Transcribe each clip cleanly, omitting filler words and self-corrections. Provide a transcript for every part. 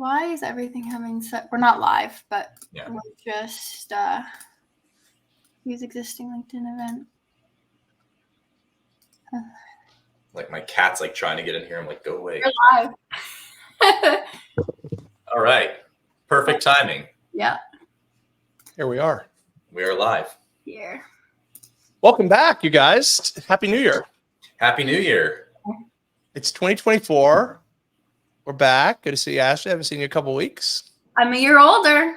Why is everything having set? We're not live, but we're just use existing LinkedIn event. Like my cat's like trying to get in here. I'm like, go away. We're live. All right. Perfect timing. Yeah. Here we are. We are live. Here. Welcome back, you guys. Happy New Year. Happy New Year. It's 2024. We're back. Good to see you, Ashley. I haven't seen you in a couple weeks. I'm a year older.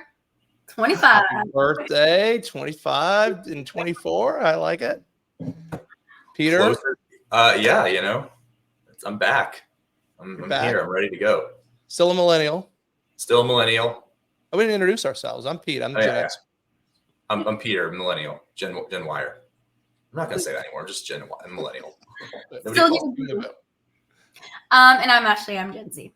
25. Happy birthday, 25 and 24. I like it. Peter? Closer. Yeah, you know, I'm back. I'm back. Here. I'm ready to go. Still a millennial. Still a millennial. We didn't introduce ourselves. I'm Pete. I'm the Gen X. I'm Peter, millennial. Gen Wire. I'm not going to say that anymore. I'm just millennial. And I'm Ashley. I'm Gen Z.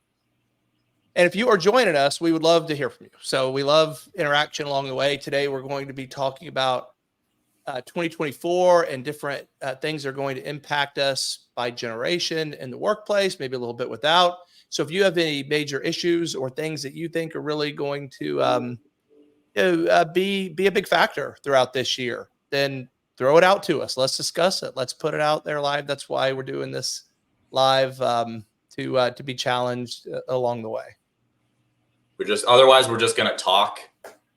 And if you are joining us, we would love to hear from you. So we love interaction along the way. Today, we're going to be talking about 2024 and different things that are going to impact us by generation in the workplace, maybe a little bit without. So if you have any major issues or things that you think are really going to be a big factor throughout this year, then throw it out to us. Let's discuss it. Let's put it out there live. That's why we're doing this live, to be challenged along the way. Otherwise we're just going to talk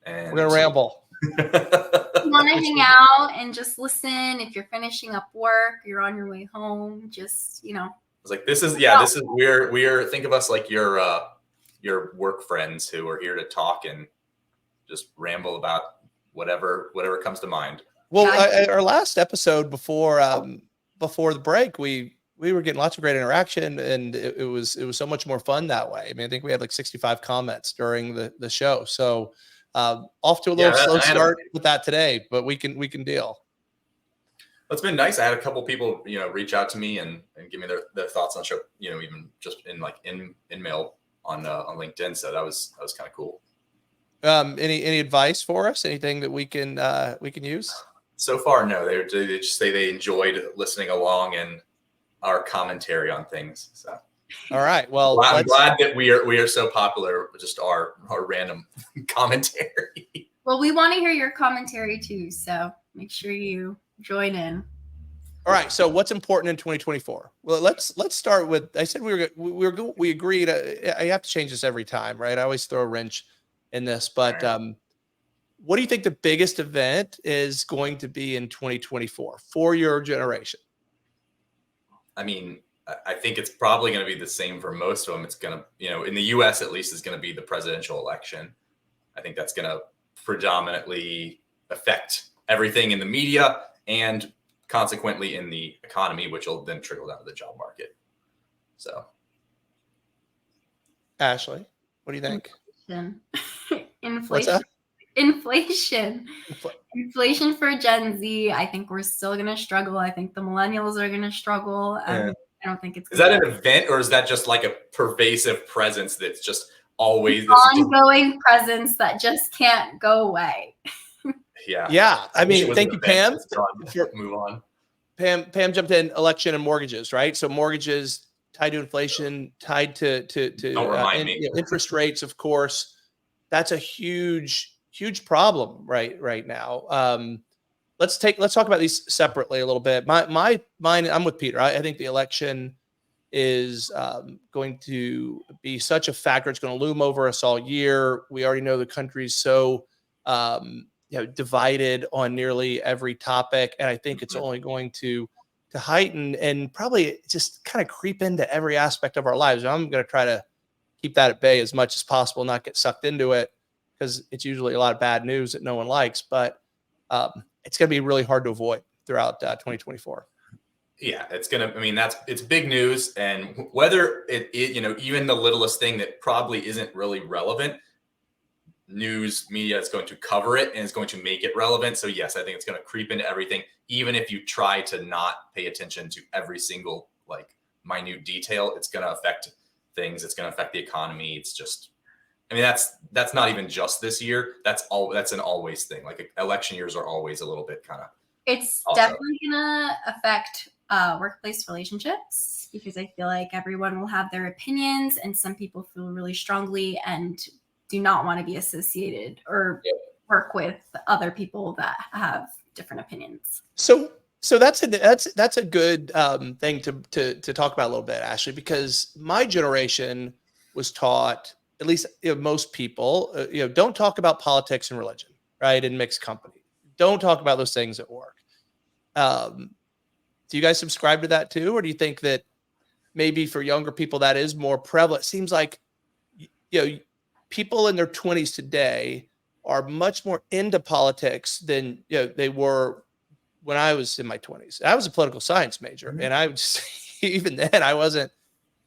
and we're going to ramble. You want to hang out and just listen. If you're finishing up work, you're on your way home, just, you know. It's like, this is we're think of us like your work friends who are here to talk and just ramble about whatever comes to mind. Well, our last episode before the break, we were getting lots of great interaction, and it was so much more fun that way. I mean, I think we had like 65 comments during the show. So off to a little slow start with that today, but we can deal. It's been nice. I had a couple people, reach out to me and give me their thoughts on the show, even just in mail on LinkedIn. So that was kind of cool. Any advice for us? Anything that we can use? So far, no. They just say they enjoyed listening along and our commentary on things. So, all right. Well, I'm glad that we are so popular with just our random commentary. Well, we want to hear your commentary too, so make sure you join in. All right. So, what's important in 2024? Well, let's start with. I said we agreed. I have to change this every time, right? I always throw a wrench in this, but what do you think the biggest event is going to be in 2024 for your generation? I mean, I think it's probably going to be the same for most of them. It's going to, in the U.S. at least, is going to be the presidential election. I think that's going to predominantly affect everything in the media and consequently in the economy, which will then trickle down to the job market. So, Ashley, what do you think? Inflation. What's that? Inflation for Gen Z. I think we're still going to struggle. I think the millennials are going to struggle. I don't think it's. Is that an event, or is that just like a pervasive presence that's just always ongoing presence that just can't go away? Yeah. I mean, thank you, Pam. Move on. Pam jumped in election and mortgages, right? So mortgages tied to inflation, tied to interest rates, of course. That's a huge problem right now. Let's talk about these separately a little bit. Mine, I'm with Peter. I think the election is going to be such a factor. It's going to loom over us all year. We already know the country's so divided on nearly every topic, and I think it's only going to heighten and probably just kind of creep into every aspect of our lives. I'm going to try to keep that at bay as much as possible, not get sucked into it, because it's usually a lot of bad news that no one likes, but it's going to be really hard to avoid throughout 2024. Yeah, it's big news. And whether it even the littlest thing that probably isn't really relevant, news media is going to cover it and is going to make it relevant. So yes, I think it's going to creep into everything. Even if you try to not pay attention to every single minute detail, it's going to affect things. It's going to affect the economy. It's just, that's not even just this year. That's an always thing. Like election years are always a little bit kind of. It's definitely going to affect workplace relationships, because I feel like everyone will have their opinions, and some people feel really strongly and do not want to be associated or work with other people that have different opinions. So that's a good thing to talk about a little bit, Ashley, because my generation was taught, at least most people, don't talk about politics and religion, right? In mixed company, don't talk about those things at work. Do you guys subscribe to that too, or do you think that maybe for younger people that is more prevalent? It seems like people in their 20s today are much more into politics than they were when I was in my 20s. I was a political science major, and I would even then I wasn't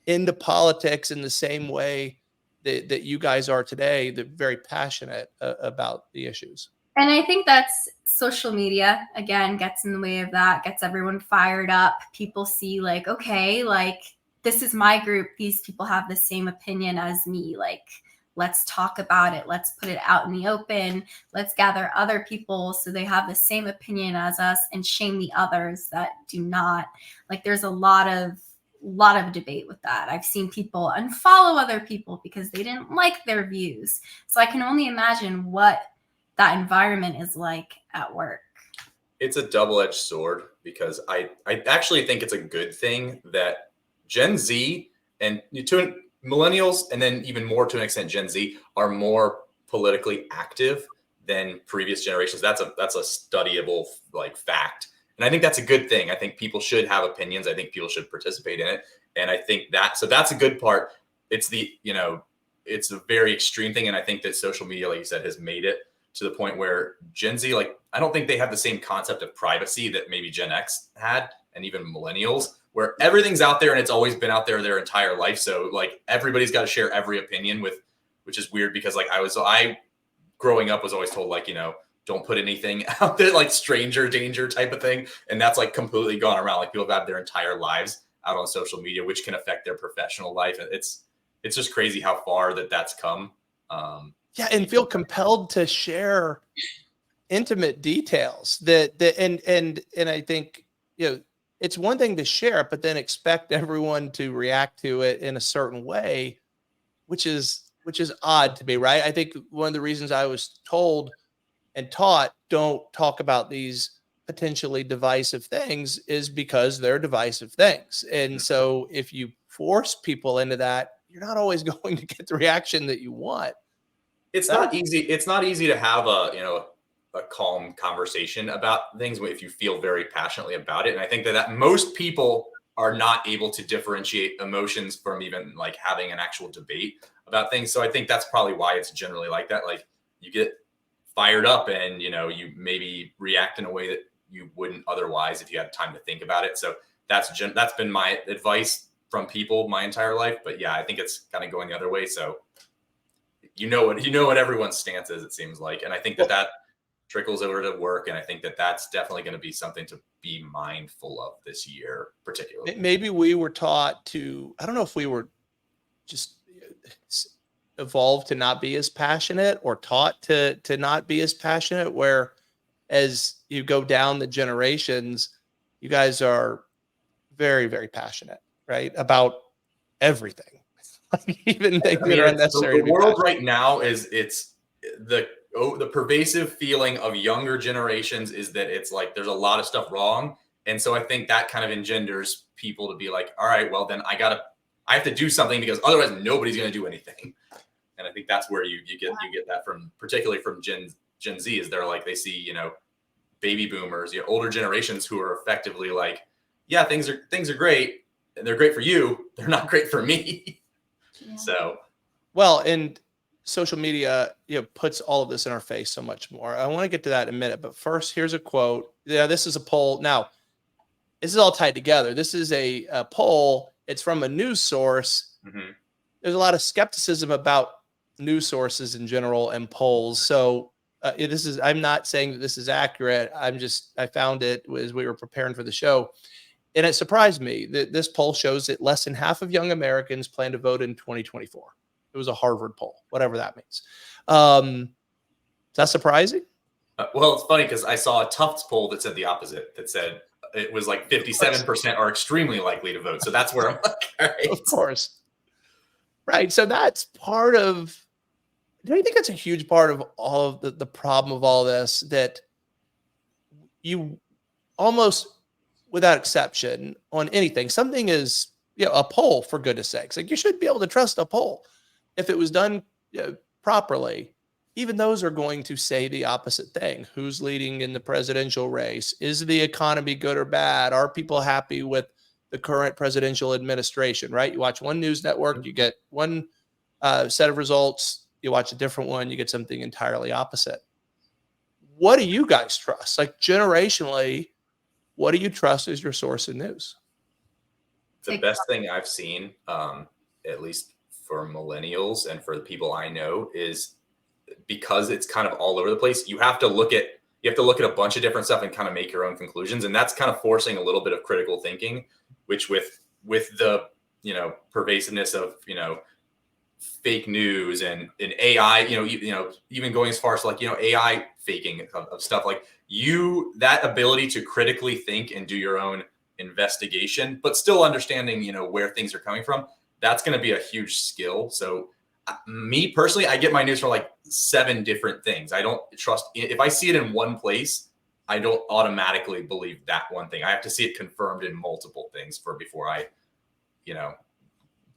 into politics in the same way that you guys are today. That very passionate about the issues. And I think that's social media, again, gets in the way of that, gets everyone fired up. People see like, okay, like this is my group. These people have the same opinion as me. Like, let's talk about it. Let's put it out in the open. Let's gather other people so they have the same opinion as us, and shame the others that do not. Like, there's a lot of debate with that. I've seen people unfollow other people because they didn't like their views. So I can only imagine what that environment is like at work. It's a double-edged sword, because I actually think it's a good thing that Gen Z and millennials, and then even more to an extent Gen Z, are more politically active than previous generations. That's a studyable like fact. And I think that's a good thing. I think people should have opinions. I think people should participate in it. And I think that's a good part. It's it's a very extreme thing. And I think that social media, like you said, has made it to the point where Gen Z, like, I don't think they have the same concept of privacy that maybe Gen X had, and even millennials, where everything's out there and it's always been out there their entire life. So like everybody's got to share every opinion which is weird, because like I growing up was always told, like, don't put anything out there, like stranger danger type of thing. And that's like completely gone around. Like people have had their entire lives out on social media, which can affect their professional life. It's just crazy how far that's come. And feel compelled to share intimate details and I think, it's one thing to share it, but then expect everyone to react to it in a certain way, which is odd to me, right? I think one of the reasons I was told and taught don't talk about these potentially divisive things is because they're divisive things. And so if you force people into that, you're not always going to get the reaction that you want. It's not easy. It's not easy to have a calm conversation about things if you feel very passionately about it. And I think that most people are not able to differentiate emotions from even like having an actual debate about things. So I think that's probably why it's generally like that. Like you get fired up and, you maybe react in a way that you wouldn't otherwise if you had time to think about it. So that's been my advice from people my entire life. But yeah, I think it's kind of going the other way. So you know what everyone's stance is, it seems like. And I think that trickles over to work. And I think that's definitely going to be something to be mindful of this year, particularly. Maybe we were taught to, I don't know if we were just evolved to not be as passionate, or taught to not be as passionate, where as you go down the generations, you guys are very, very passionate, right? About everything. Even things that are unnecessary. The world right now it's the pervasive feeling of younger generations is that it's like there's a lot of stuff wrong. And so I think that kind of engenders people to be like, all right, well then I have to do something, because otherwise nobody's going to do anything. And I think that's where you get that from, particularly from Gen Z, is they're like, they see, baby boomers, older generations who are effectively like, yeah, things are great and they're great for you. They're not great for me. Yeah. So, well, and social media, puts all of this in our face so much more. I want to get to that in a minute, but first, here's a quote. Yeah, this is a poll. Now, this is all tied together. This is a poll. It's from a news source. Mm-hmm. There's a lot of skepticism about news sources in general and polls. So I'm not saying that this is accurate. I found it as we were preparing for the show. And it surprised me that this poll shows that less than half of young Americans plan to vote in 2024. It was a Harvard poll, whatever that means. Is that surprising? Well, it's funny because I saw a Tufts poll that said the opposite, that said it was like 57% are extremely likely to vote. So that's where I'm like, all right. Of course. Right. So that's part of, do you think that's a huge part of all of the problem of all this, that you almost without exception on anything, something is, a poll, for goodness sakes, like you should be able to trust a poll if it was done properly. Even those are going to say the opposite thing. Who's leading in the presidential race? Is the economy good or bad? Are people happy with the current presidential administration, right? You watch one news network, you get one set of results. You watch a different one, you get something entirely opposite. What do you guys trust? Like generationally, what do you trust as your source of news? The best thing I've seen, at least for millennials and for the people I know, is because it's kind of all over the place. You have to look at a bunch of different stuff and kind of make your own conclusions. And that's kind of forcing a little bit of critical thinking, which with the, pervasiveness of, fake news and AI, even going as far as like, AI faking of stuff, like that ability to critically think and do your own investigation, but still understanding, where things are coming from. That's going to be a huge skill. So me personally, I get my news from like 7 different things. I don't trust, if I see it in one place, I don't automatically believe that one thing. I have to see it confirmed in multiple things before I,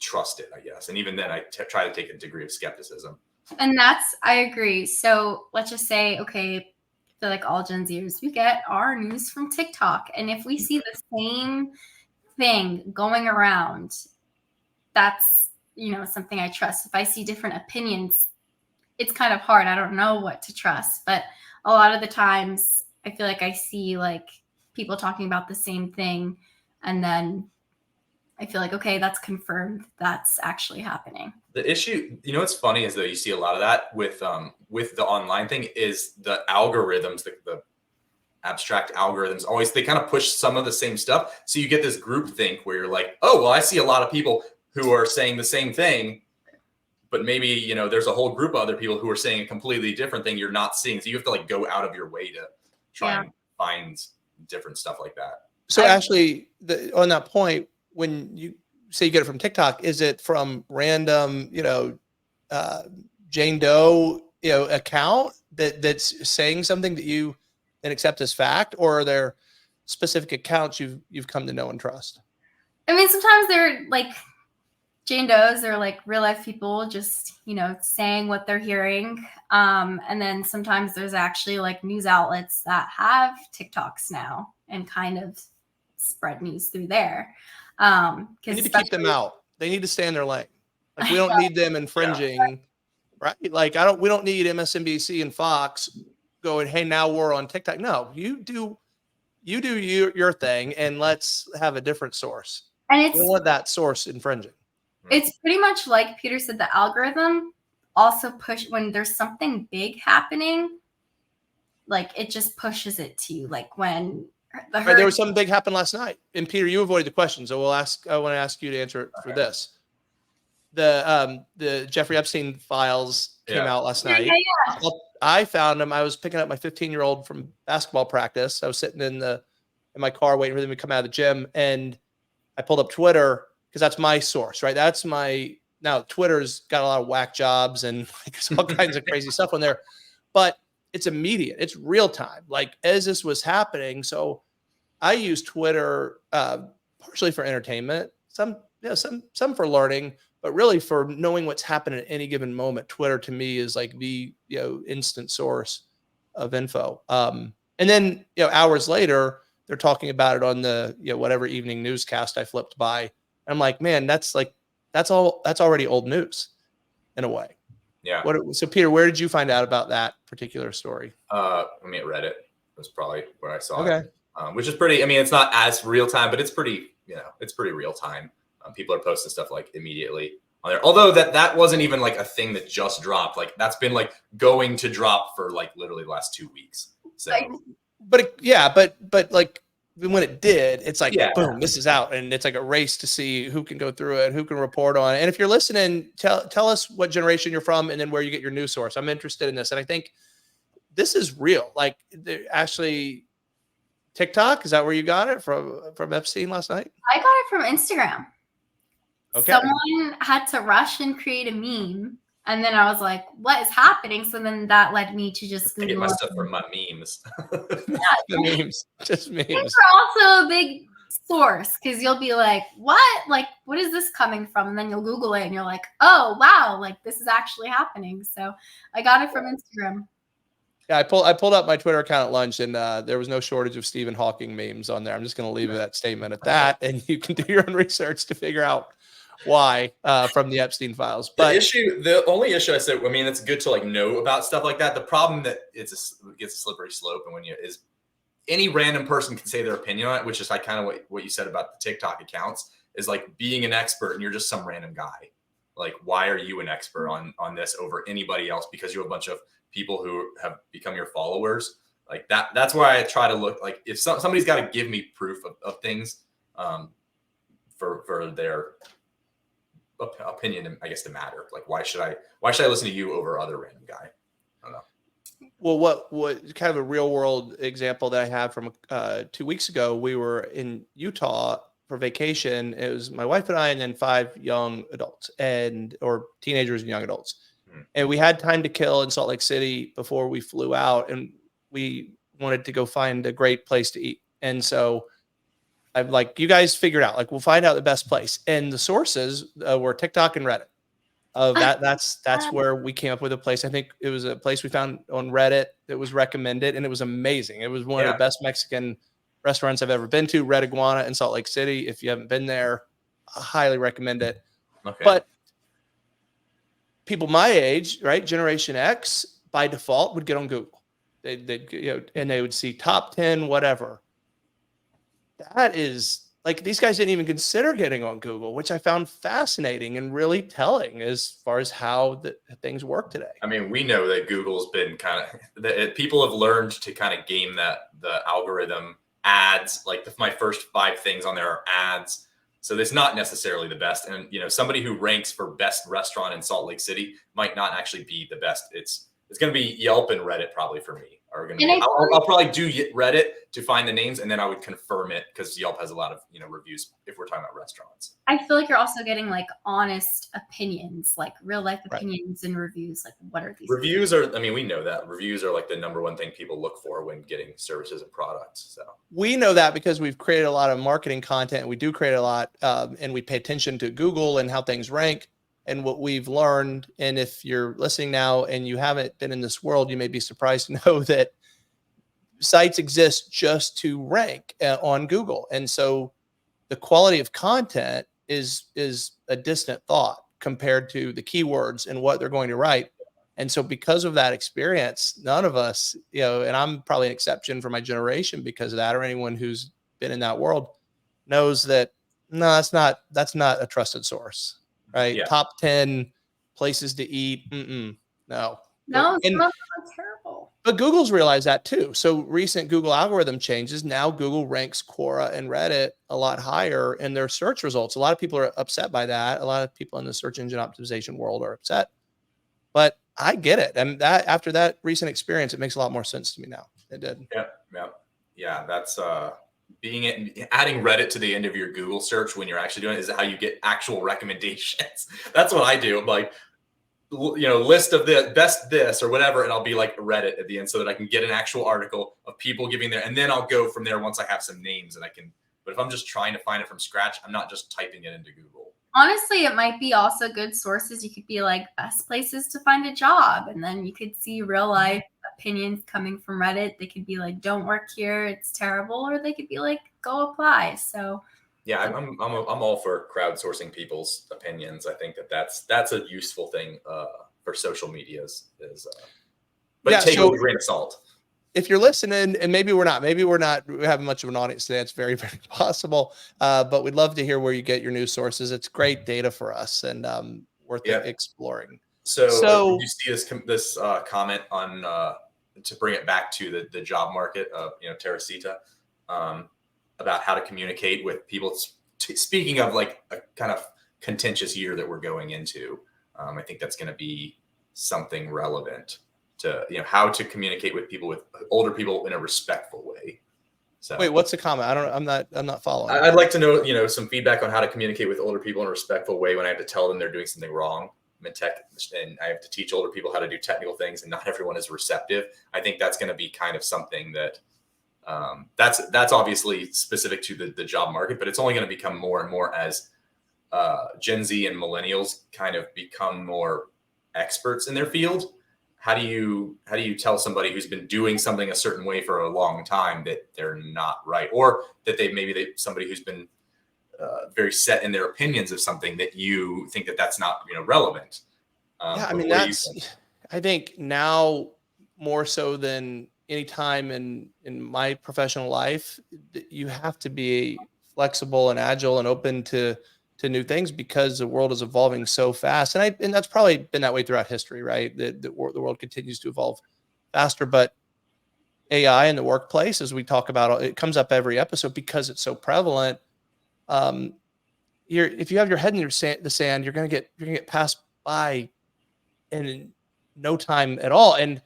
trust it, I guess. And even then I try to take a degree of skepticism. And I agree. So let's just say, okay, for like all Gen Zers, we get our news from TikTok. And if we see the same thing going around, that's, something I trust. If I see different opinions, it's kind of hard. I don't know what to trust. But a lot of the times I feel like I see like people talking about the same thing. And then I feel like, okay, that's confirmed. That's actually happening. The issue, what's funny is though you see a lot of that with the online thing is the algorithms, the abstract algorithms they kind of push some of the same stuff. So you get this group think where you're like, oh, well, I see a lot of people who are saying the same thing, but maybe, there's a whole group of other people who are saying a completely different thing you're not seeing. So you have to like go out of your way to try and find different stuff like that. So Ashley, on that point, when you say you get it from TikTok, is it from random, Jane Doe, account that's saying something that you then accept as fact, or are there specific accounts you've come to know and trust? I mean, sometimes they're like Jane Does, they're like real life people just, saying what they're hearing. And then sometimes there's actually like news outlets that have TikToks now and kind of spread news through there. We need to keep them out. They need to stay in their lane. Like we don't need them infringing, right? Like we don't need MSNBC and Fox going, hey, now we're on TikTok. No, you do your thing, and let's have a different source. And we don't want that source infringing. It's pretty much like Peter said, the algorithm also when there's something big happening, like it just pushes it to you. Like when there was something big happened last night. And Peter, you avoided the question, so I want to ask you to answer it for this. The Jeffrey Epstein files came out last night. Yeah. I found them. I was picking up my 15-year-old from basketball practice. I was sitting in my car waiting for them to come out of the gym, and I pulled up Twitter because that's my source, right? Now Twitter's got a lot of whack jobs and like there's all kinds of crazy stuff on there, but it's immediate. It's real time. Like as this was happening. So I use Twitter partially for entertainment, some for learning, but really for knowing what's happening at any given moment. Twitter to me is like the instant source of info. And then hours later, they're talking about it on the whatever evening newscast I flipped by. And I'm like, man, that's already old news in a way. Yeah. So Peter, where did you find out about that particular story? I mean, Reddit was probably where I saw it. Which is pretty. I mean, it's not as real time, but it's pretty. It's pretty real time. People are posting stuff like immediately on there. Although that wasn't even like a thing that just dropped. Like that's been like going to drop for like literally the last 2 weeks. So, but like when it did, it's like boom, this is out, and it's like a race to see who can go through it, who can report on it. And if you're listening, tell us what generation you're from, and then where you get your news source. I'm interested in this, and I think this is real. Like actually, TikTok? Is that where you got it from Epstein last night? I got it from Instagram. Okay. Someone had to rush and create a meme. And then I was like, what is happening? So then that led me to just I get Google my it. stuff from my memes. The memes, just memes. Memes are also a big source because you'll be like, what? Like, what is this coming from? And then you'll Google it and you're like, oh, wow, like this is actually happening. So I got it from Instagram. Yeah, I pulled up my Twitter account at lunch, and there was no shortage of Stephen Hawking memes on there. I'm just going to leave that statement at that, and you can do your own research to figure out why from the Epstein files. But The only issue I said, I mean, it's good to like know about stuff like that. The problem that it gets a slippery slope, and is any random person can say their opinion on it, which is like kind of what you said about the TikTok accounts, is like being an expert and you're just some random guy. Like, why are you an expert on this over anybody else? Because you have a bunch of people who have become your followers. Like that's why I try to look like if somebody's got to give me proof of things for their opinion, I guess, to matter. Like, why should I listen to you over other random guy? I don't know. Well, what kind of a real world example that I have from 2 weeks ago, we were in Utah for vacation. It was my wife and I, and then 5 young adults or teenagers and young adults. And we had time to kill in Salt Lake City before we flew out, and we wanted to go find a great place to eat. And so I'm like, you guys figure it out. Like, we'll find out the best place. And the sources were TikTok and Reddit. That's where we came up with a place. I think it was a place we found on Reddit that was recommended, and it was amazing. It was one of the best Mexican restaurants I've ever been to, Red Iguana in Salt Lake City. If you haven't been there, I highly recommend it. Okay. But people my age, right, Generation X, by default would get on Google. And they would see top 10, whatever. That is like, these guys didn't even consider getting on Google, which I found fascinating and really telling as far as how things work today. I mean, we know that Google's been people have learned to kind of game the algorithm. Ads, like my first 5 things on there are ads. So it's not necessarily the best. And, somebody who ranks for best restaurant in Salt Lake City might not actually be the best. It's going to be Yelp and Reddit probably for me. I'll probably do Reddit to find the names, and then I would confirm it because Yelp has a lot of, reviews if we're talking about restaurants. I feel like you're also getting like honest opinions, like real life opinions and reviews. Like, what are these? Reviews are, we know that reviews are like the number one thing people look for when getting services and products. So we know that because we've created a lot of marketing content. We do create a lot, and we pay attention to Google and how things rank and what we've learned. And if you're listening now and you haven't been in this world, you may be surprised to know that sites exist just to rank on Google. And so the quality of content is a distant thought compared to the keywords and what they're going to write. And so because of that experience, none of us, and I'm probably an exception for my generation because of that, or anyone who's been in that world knows that, no, that's not a trusted source, right? Yeah. Top 10 places to eat. No. No, it's not terrible. But Google's realized that too. So recent Google algorithm changes. Now Google ranks Quora and Reddit a lot higher in their search results. A lot of people are upset by that. A lot of people in the search engine optimization world are upset. But I get it. And that after that recent experience, it makes a lot more sense to me now. It did. Yeah. That's adding Reddit to the end of your Google search when you're actually doing it is how you get actual recommendations. That's what I do. I'm like, list of the best this or whatever, and I'll be like Reddit at the end so that I can get an actual article of people giving and then I'll go from there once I have some names and I can. But if I'm just trying to find it from scratch, I'm not just typing it into Google. Honestly, it might be also good sources. You could be like best places to find a job, and then you could see real life opinions coming from Reddit. They could be like, "Don't work here; it's terrible," or they could be like, "Go apply." So, yeah, I'm all for crowdsourcing people's opinions. I think that's a useful thing for social medias. But take it with a grain of salt. If you're listening, and maybe we're not we have much of an audience today. It's very, very possible. But we'd love to hear where you get your news sources. It's great data for us and worth exploring. So you see this comment on to bring it back to the job market of Teresita about how to communicate with people. Speaking of like a kind of contentious year that we're going into, I think that's going to be something relevant to how to communicate with older people in a respectful way. So wait, what's the comment? I'm not following. I'd like to know, some feedback on how to communicate with older people in a respectful way when I have to tell them they're doing something wrong. I'm in tech, and I have to teach older people how to do technical things, and not everyone is receptive. I think that's going to be kind of something that that's obviously specific to the job market, but it's only going to become more and more as Gen Z and millennials kind of become more experts in their field. How do you tell somebody who's been doing something a certain way for a long time that they're not right, or that somebody who's been very set in their opinions of something that you think that's not relevant? Yeah, I mean, I think now more so than any time in my professional life, you have to be flexible and agile and open to new things, because the world is evolving so fast. And that's probably been that way throughout history, right? The world continues to evolve faster, but AI in the workplace, as we talk about, it comes up every episode because it's so prevalent. If you have your head in the sand, you're going to get passed by in no time at all. And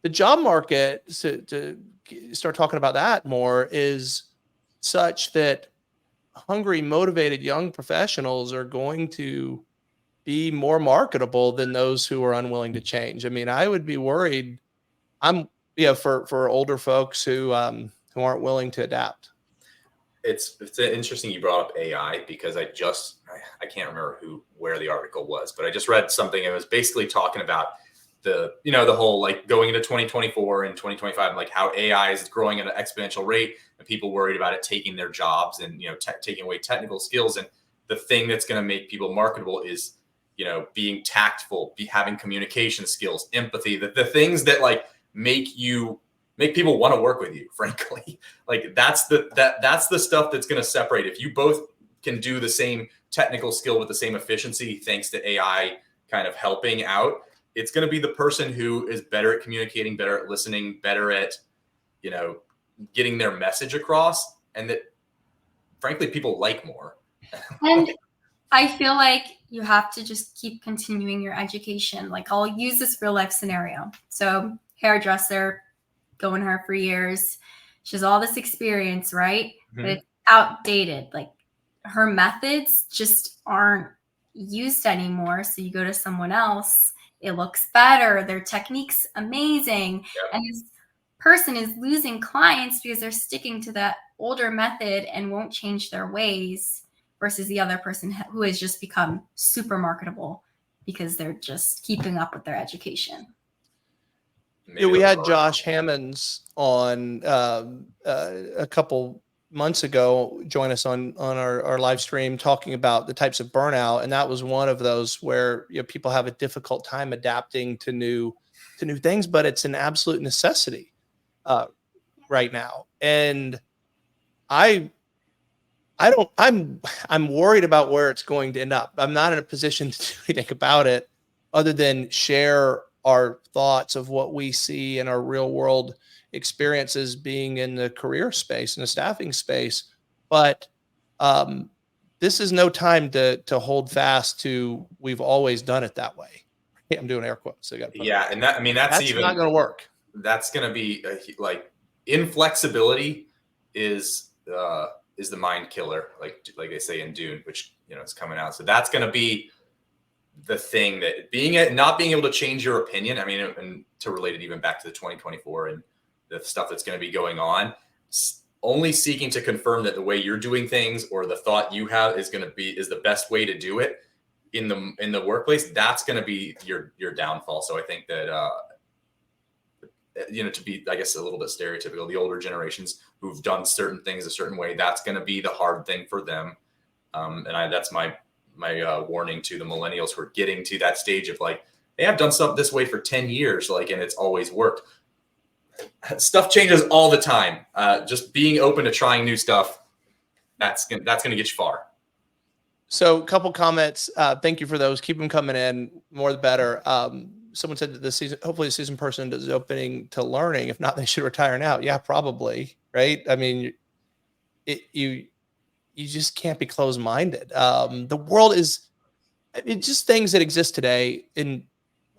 the job market, to start talking about that more, is such that hungry, motivated young professionals are going to be more marketable than those who are unwilling to change. I mean, I would be worried. For older folks who aren't willing to adapt. It's interesting you brought up AI, because I can't remember where the article was, but I just read something. It was basically talking about the whole, like, going into 2024 and 2025, like how AI is growing at an exponential rate, and people worried about it taking their jobs and taking away technical skills. And the thing that's going to make people marketable is being tactful, having communication skills, empathy, the things that like make people want to work with you, frankly. Like that's the stuff that's going to separate. If you both can do the same technical skill with the same efficiency, thanks to AI kind of helping out, it's going to be the person who is better at communicating, better at listening, better at, getting their message across, and that frankly people like more. And I feel like you have to just keep continuing your education. Like, I'll use this real life scenario. So, hairdresser, going her for years. She has all this experience, right? Mm-hmm. But it's outdated. Like, her methods just aren't used anymore. So you go to someone else, it looks better, their technique's amazing. Yep. And this person is losing clients because they're sticking to that older method and won't change their ways, versus the other person who has just become super marketable because they're just keeping up with their education. We had Josh Hammonds on a couple months ago join us on our live stream, talking about the types of burnout, and that was one of those where people have a difficult time adapting to new things, but it's an absolute necessity right now. And I'm worried about where it's going to end up. I'm not in a position to do anything about it other than share our thoughts of what we see in our real world experiences being in the career space and the staffing space. But this is no time to hold fast to we've always done it that way. I'm doing air quotes. So that's even not going to work. That's going to be like inflexibility is the mind killer, like they say in Dune, which is coming out. So that's going to be the thing, that not being able to change your opinion. I mean, and to relate it even back to the 2024 and the stuff that's going to be going on, only seeking to confirm that the way you're doing things or the thought you have is the best way to do it in the workplace. That's going to be your downfall. So I think that to be, I guess, a little bit stereotypical, the older generations who've done certain things a certain way, that's going to be the hard thing for them. That's my warning to the millennials who are getting to that stage of like, hey, I've done stuff this way for 10 years, and it's always worked. Stuff changes all the time. Just being open to trying new stuff, that's going to get you far. So a couple comments. Thank you for those. Keep them coming in. More the better. Someone said that hopefully the seasoned person is opening to learning. If not, they should retire now. Yeah, probably. Right. I mean, you just can't be closed-minded. The world is just things that exist today. And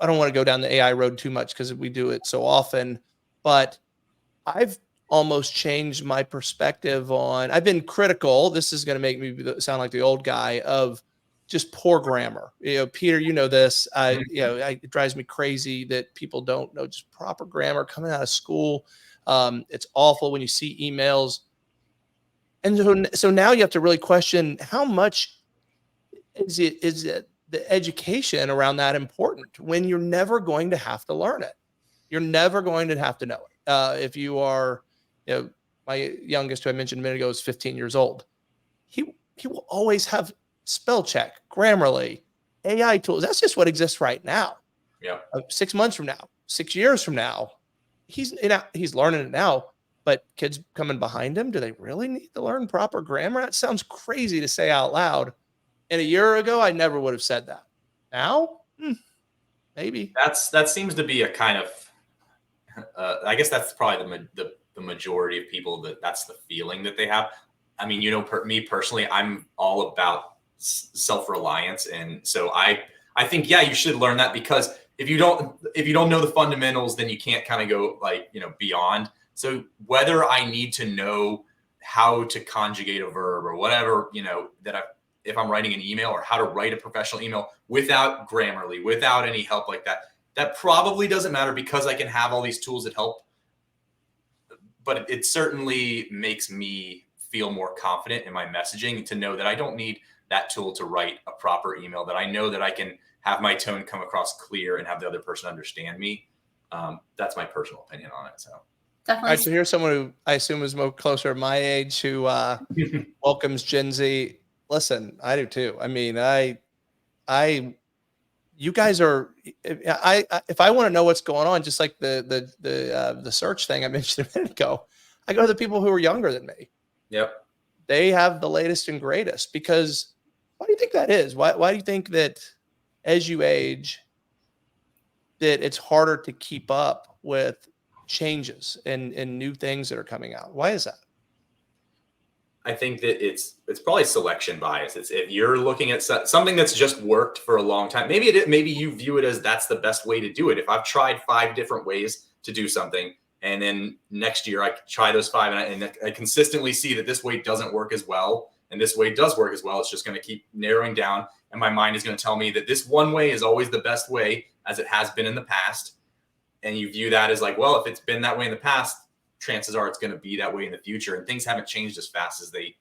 I don't want to go down the AI road too much because we do it so often, but I've almost changed my perspective on, I've been critical. This is going to make me sound like the old guy of just poor grammar. Peter, you know this, it drives me crazy that people don't know just proper grammar coming out of school. It's awful when you see emails. And so now you have to really question how much is it the education around that important when you're never going to have to learn it. You're never going to have to know it. If you are, my youngest, who I mentioned a minute ago, is 15 years old. He will always have spell check, Grammarly, AI tools. That's just what exists right now. Yeah. 6 months from now, 6 years from now, he's learning it now. But kids coming behind him, do they really need to learn proper grammar? That sounds crazy to say out loud. And a year ago, I never would have said that. Now, maybe. That seems to be a kind of, I guess that's probably the majority of people that's the feeling that they have. I mean, me personally, I'm all about self-reliance. And so I think, yeah, you should learn that, because if you don't know the fundamentals, then you can't kind of go beyond. So whether I need to know how to conjugate a verb or whatever, if I'm writing an email, or how to write a professional email without Grammarly, without any help like that, that probably doesn't matter, because I can have all these tools that help. But it certainly makes me feel more confident in my messaging to know that I don't need that tool to write a proper email, that I know that I can have my tone come across clear and have the other person understand me. That's my personal opinion on it. So. Definitely. All right, so here's someone who I assume is more closer to my age, who welcomes Gen Z. Listen, I do too. I mean, you guys are. If I want to know what's going on, just like the search thing I mentioned a minute ago, I go to the people who are younger than me. Yep. They have the latest and greatest. Because why do you think that is? Why do you think that as you age, that it's harder to keep up with changes and new things that are coming out? Why is that? I think that it's probably selection bias. It's if you're looking at something that's just worked for a long time, maybe you view it as that's the best way to do it. If I've tried 5 different ways to do something, and then next year I try those 5, and I consistently see that this way doesn't work as well, and this way does work as well, it's just going to keep narrowing down, and my mind is going to tell me that this one way is always the best way, as it has been in the past. And you view that as like, well, if it's been that way in the past, chances are it's going to be that way in the future, and things haven't changed as fast as they,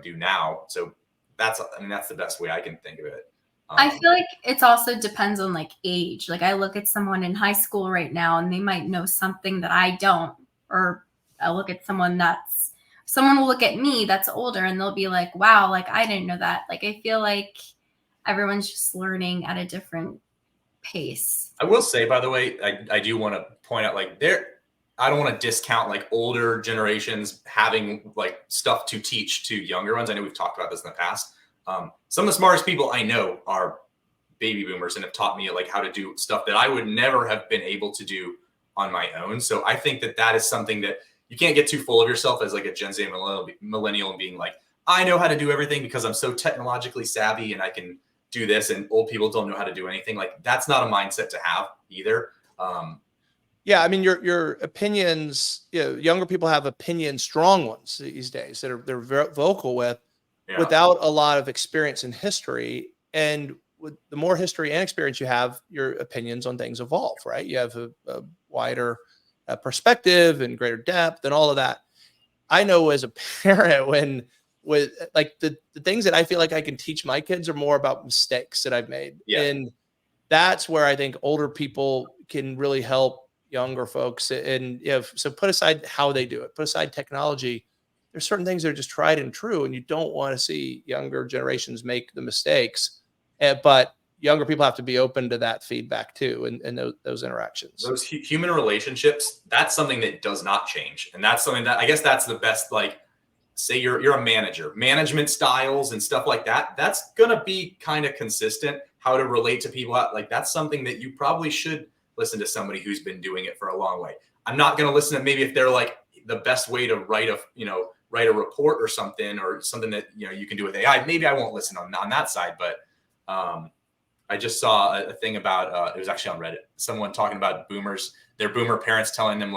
do now. So that's the best way I can think of it. I feel like it's also depends on age. I look at someone in high school right now, and they might know something that I don't, or I look at someone will look at me that's older, and they'll be like, wow, I didn't know that. I feel like everyone's just learning at a different pace. I will say, by the way, I do want to point out, I don't want to discount older generations having stuff to teach to younger ones. I know we've talked about this in the past. Some of the smartest people I know are baby boomers and have taught me how to do stuff that I would never have been able to do on my own. So I think that is something that you can't get too full of yourself as a Gen Z millennial and being I know how to do everything because I'm so technologically savvy and I can do this, and old people don't know how to do anything. That's not a mindset to have either. Yeah, I mean, your opinions, younger people have opinions, strong ones these days that they're very vocal with, without a lot of experience in history. And with the more history and experience you have, your opinions on things evolve, right? You have a wider perspective and greater depth and all of that. I know as a parent, with the things that I feel like I can teach my kids are more about mistakes that I've made. Yeah. And that's where I think older people can really help younger folks. And so put aside how they do it, put aside technology. There's certain things that are just tried and true, and you don't want to see younger generations make the mistakes. But younger people have to be open to that feedback too, and those interactions. Those human relationships, that's something that does not change. And that's something that I guess that's the best, say you're a manager, management styles and stuff like that. That's going to be kind of consistent, how to relate to people. That's something that you probably should listen to somebody who's been doing it for a long way. I'm not going to listen to maybe if they're the best way to write a report or something that, you can do with AI. Maybe I won't listen on that side, but I just saw a thing about, it was actually on Reddit, someone talking about boomers, their boomer parents telling them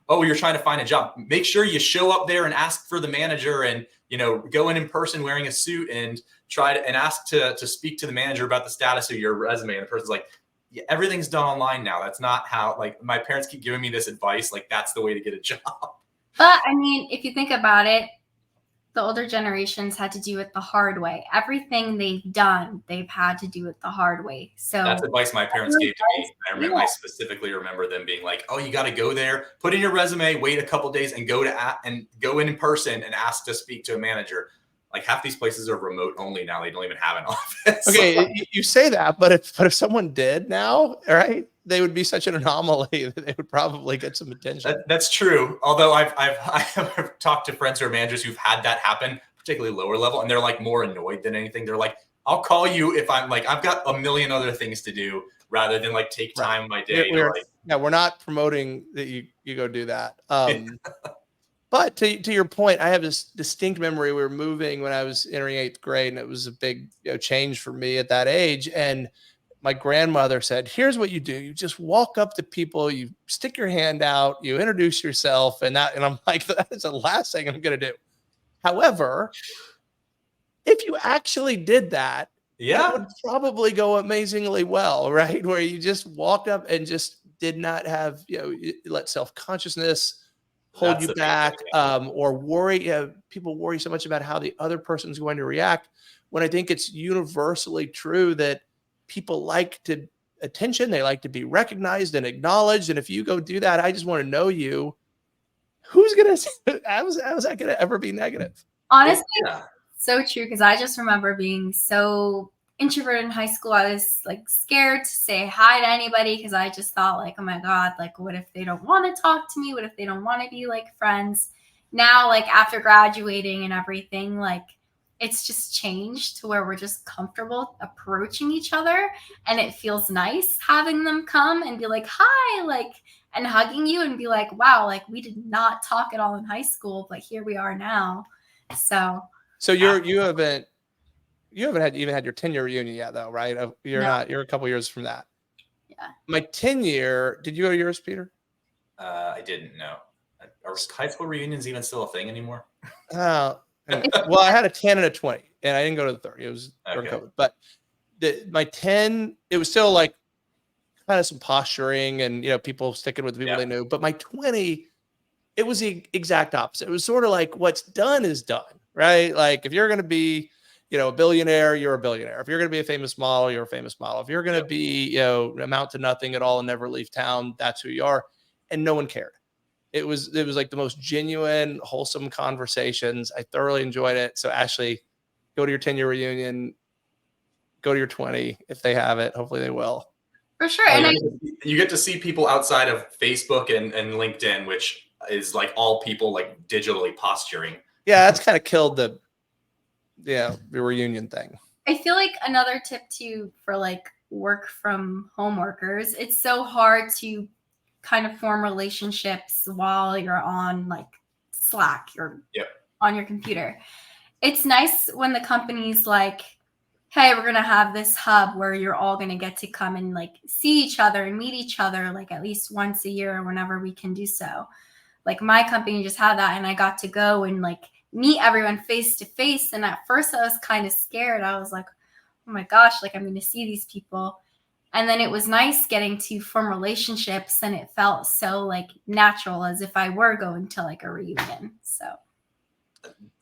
oh, you're trying to find a job. Make sure you show up there and ask for the manager, and go in person wearing a suit and ask to speak to the manager about the status of your resume. And the person's like, yeah, everything's done online now. That's not how, like, my parents keep giving me this advice. Like, that's the way to get a job. But I mean, if you think about it, the older generations had to do it the hard way. Everything they've done, they've had to do it the hard way. So that's advice my parents gave to me. I specifically remember them being like, oh, you got to go there, put in your resume, wait a couple days, and go in person and ask to speak to a manager. Like, half these places are remote only now. They don't even have an office. Okay, you say that, but if someone did now, right, they would be such an anomaly that they would probably get some attention. That's true. Although I've talked to friends who are managers who've had that happen, particularly lower level, and they're like more annoyed than anything. They're like, I'll call you if I'm like, I've got a million other things to do, rather than like take time in my day. We're not promoting that you go do that. But to your point, I have this distinct memory. We were moving when I was entering 8th grade, and it was a big change for me at that age. And my grandmother said, here's what you do. You just walk up to people, you stick your hand out, you introduce yourself, and I'm like, that is the last thing I'm going to do. However, if you actually did that, it would probably go amazingly well, right? Where you just walked up and just did not have, let self-consciousness hold you back, or worry. People worry so much about how the other person's going to react, when I think it's universally true that people like attention. They like to be recognized and acknowledged. And if you go do that, I just want to know you. How's that going to ever be negative? Honestly, so true. Because I just remember being so introverted in high school. I was like scared to say hi to anybody because I just thought like, oh my God, like what if they don't want to talk to me? What if they don't want to be like friends? Now, like after graduating and everything, like it's just changed to where we're just comfortable approaching each other, and it feels nice having them come and be like, hi, like, and hugging you and be like, wow, like we did not talk at all in high school, but here we are now. So you haven't even had your 10-year reunion yet, though, right? You're a couple years from that. Yeah. My 10-year, did you go to yours, Peter? I didn't know. Are high school reunions even still a thing anymore? Well, I had a 10 and a 20, and I didn't go to the 30. It was during COVID. But my 10, it was still like kind of some posturing and people sticking with the people they knew. But my 20, it was the exact opposite. It was sort of like what's done is done, right? Like if you're going to be a billionaire, you're a billionaire. If you're going to be a famous model, you're a famous model. If you're going to be, amount to nothing at all and never leave town, that's who you are. And no one cared. It was like the most genuine, wholesome conversations. I thoroughly enjoyed it. So Ashley, go to your 10-year reunion, go to your 20 if they have it. Hopefully they will. For sure. And you get to see people outside of Facebook and LinkedIn, which is like all people like digitally posturing. Yeah, that's kind of killed the reunion thing. I feel like another tip too for like work from home workers, it's so hard to kind of form relationships while you're on like Slack or on your computer. It's nice when the company's like, hey, we're going to have this hub where you're all going to get to come and like see each other and meet each other like at least once a year or whenever we can do so. Like my company just had that, and I got to go and like meet everyone face to face. And at first I was kind of scared. I was like, oh my gosh, like I'm going to see these people. And then it was nice getting to form relationships, and it felt so like natural as if I were going to like a reunion. So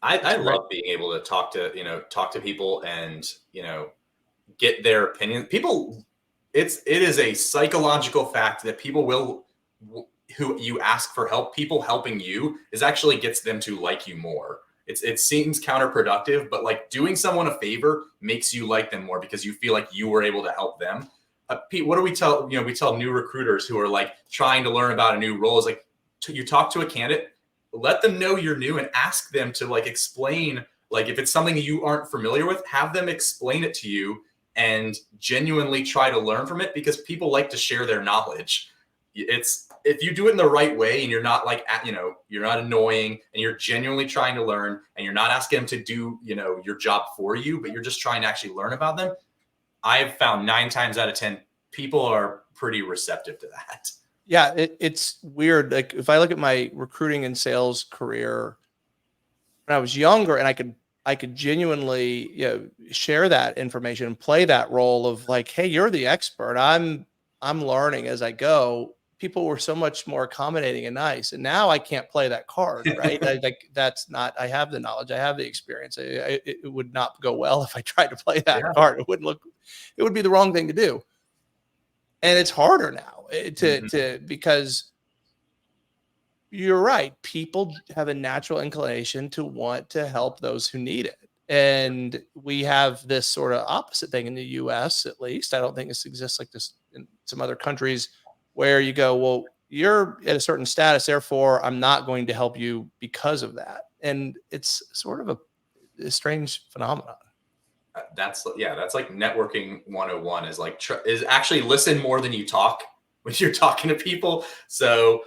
I love being able to talk to people and, get their opinion. People, it is a psychological fact that people who you ask for help, people helping you is actually gets them to like you more. It seems counterproductive, but like doing someone a favor makes you like them more because you feel like you were able to help them. Pete, what do we tell, we tell new recruiters who are like trying to learn about a new role is like, you talk to a candidate, let them know you're new and ask them to like explain, like if it's something you aren't familiar with, have them explain it to you and genuinely try to learn from it, because people like to share their knowledge. If you do it in the right way and you're not like, you're not annoying and you're genuinely trying to learn and you're not asking them to do, your job for you, but you're just trying to actually learn about them. I've found 9 times out of 10, people are pretty receptive to that. Yeah, it's weird. Like if I look at my recruiting and sales career when I was younger, and I could genuinely, share that information and play that role of like, hey, you're the expert. I'm learning as I go. People were so much more accommodating and nice, and now I can't play that card, right? Like that's not. I have the knowledge, I have the experience. It would not go well if I tried to play that card. It wouldn't look. It would be the wrong thing to do, and it's harder now to because you're right. People have a natural inclination to want to help those who need it. And we have this sort of opposite thing in the US, at least. I don't think this exists like this in some other countries where you go, well, you're at a certain status, therefore I'm not going to help you because of that. And it's sort of a strange phenomenon. That's like networking 101 is like is actually listen more than you talk when you're talking to people. So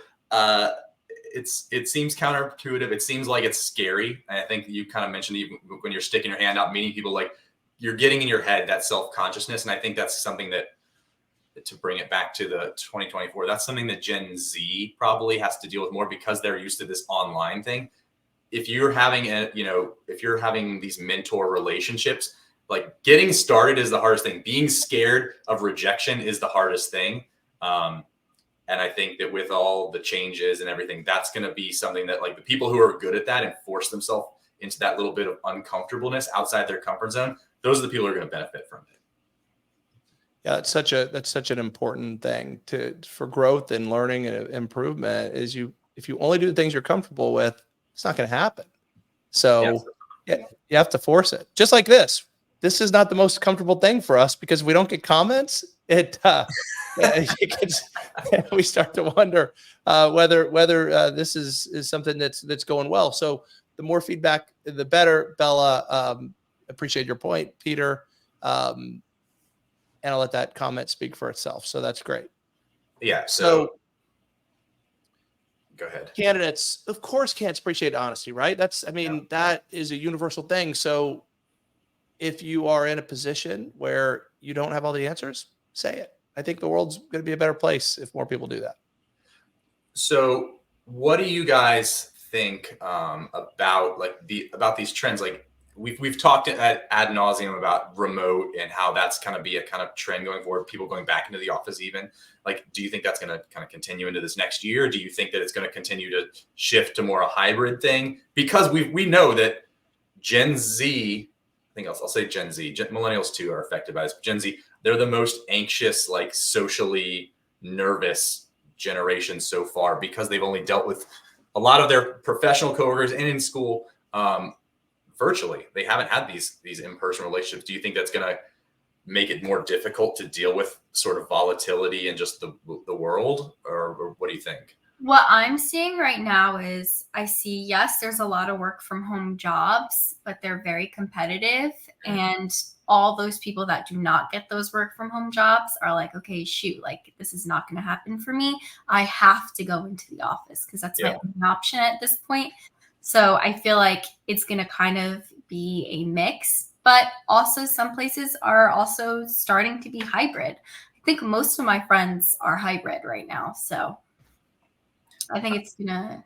it seems counterintuitive. It seems like it's scary. And I think you kind of mentioned even when you're sticking your hand out, meeting people, like you're getting in your head that self-consciousness. And I think that's something that, to bring it back to the 2024, that's something that Gen Z probably has to deal with more because they're used to this online thing. If you're having if you're having these mentor relationships, like getting started is the hardest thing. Being scared of rejection is the hardest thing. And I think that with all the changes and everything, that's going to be something that like the people who are good at that and force themselves into that little bit of uncomfortableness outside their comfort zone, those are the people who are going to benefit from it. Yeah, that's such an important thing for growth and learning and improvement is if you only do the things you're comfortable with, it's not going to happen. So you have to force it. Just like this. This is not the most comfortable thing for us because we don't get comments. We start to wonder whether this is something that's going well. So the more feedback, the better. Bella, appreciate your point, Peter, and I'll let that comment speak for itself. So that's great. Yeah. So go ahead. Candidates, of course, can't appreciate honesty, right? That is a universal thing. So if you are in a position where you don't have all the answers, say it. I think the world's going to be a better place if more people do that. So what do you guys think about these trends? Like we've talked ad nauseum about remote and how that's kind of be a kind of trend going forward, people going back into the office even. Like, do you think that's going to kind of continue into this next year? Do you think that it's going to continue to shift to more a hybrid thing? Because we know that Gen Z, I think I'll say Gen Z, millennials too are affected by this. Gen Z, they're the most anxious, like socially nervous generation so far because they've only dealt with a lot of their professional coworkers and in school virtually. They haven't had these in-person relationships. Do you think that's going to make it more difficult to deal with sort of volatility in just the world, or what do you think? What I'm seeing right now is I see, yes, there's a lot of work from home jobs, but they're very competitive. And all those people that do not get those work from home jobs are like, okay, shoot, like this is not going to happen for me. I have to go into the office because that's my only option at this point. So I feel like it's going to kind of be a mix, but also some places are also starting to be hybrid. I think most of my friends are hybrid right now. So I think it's gonna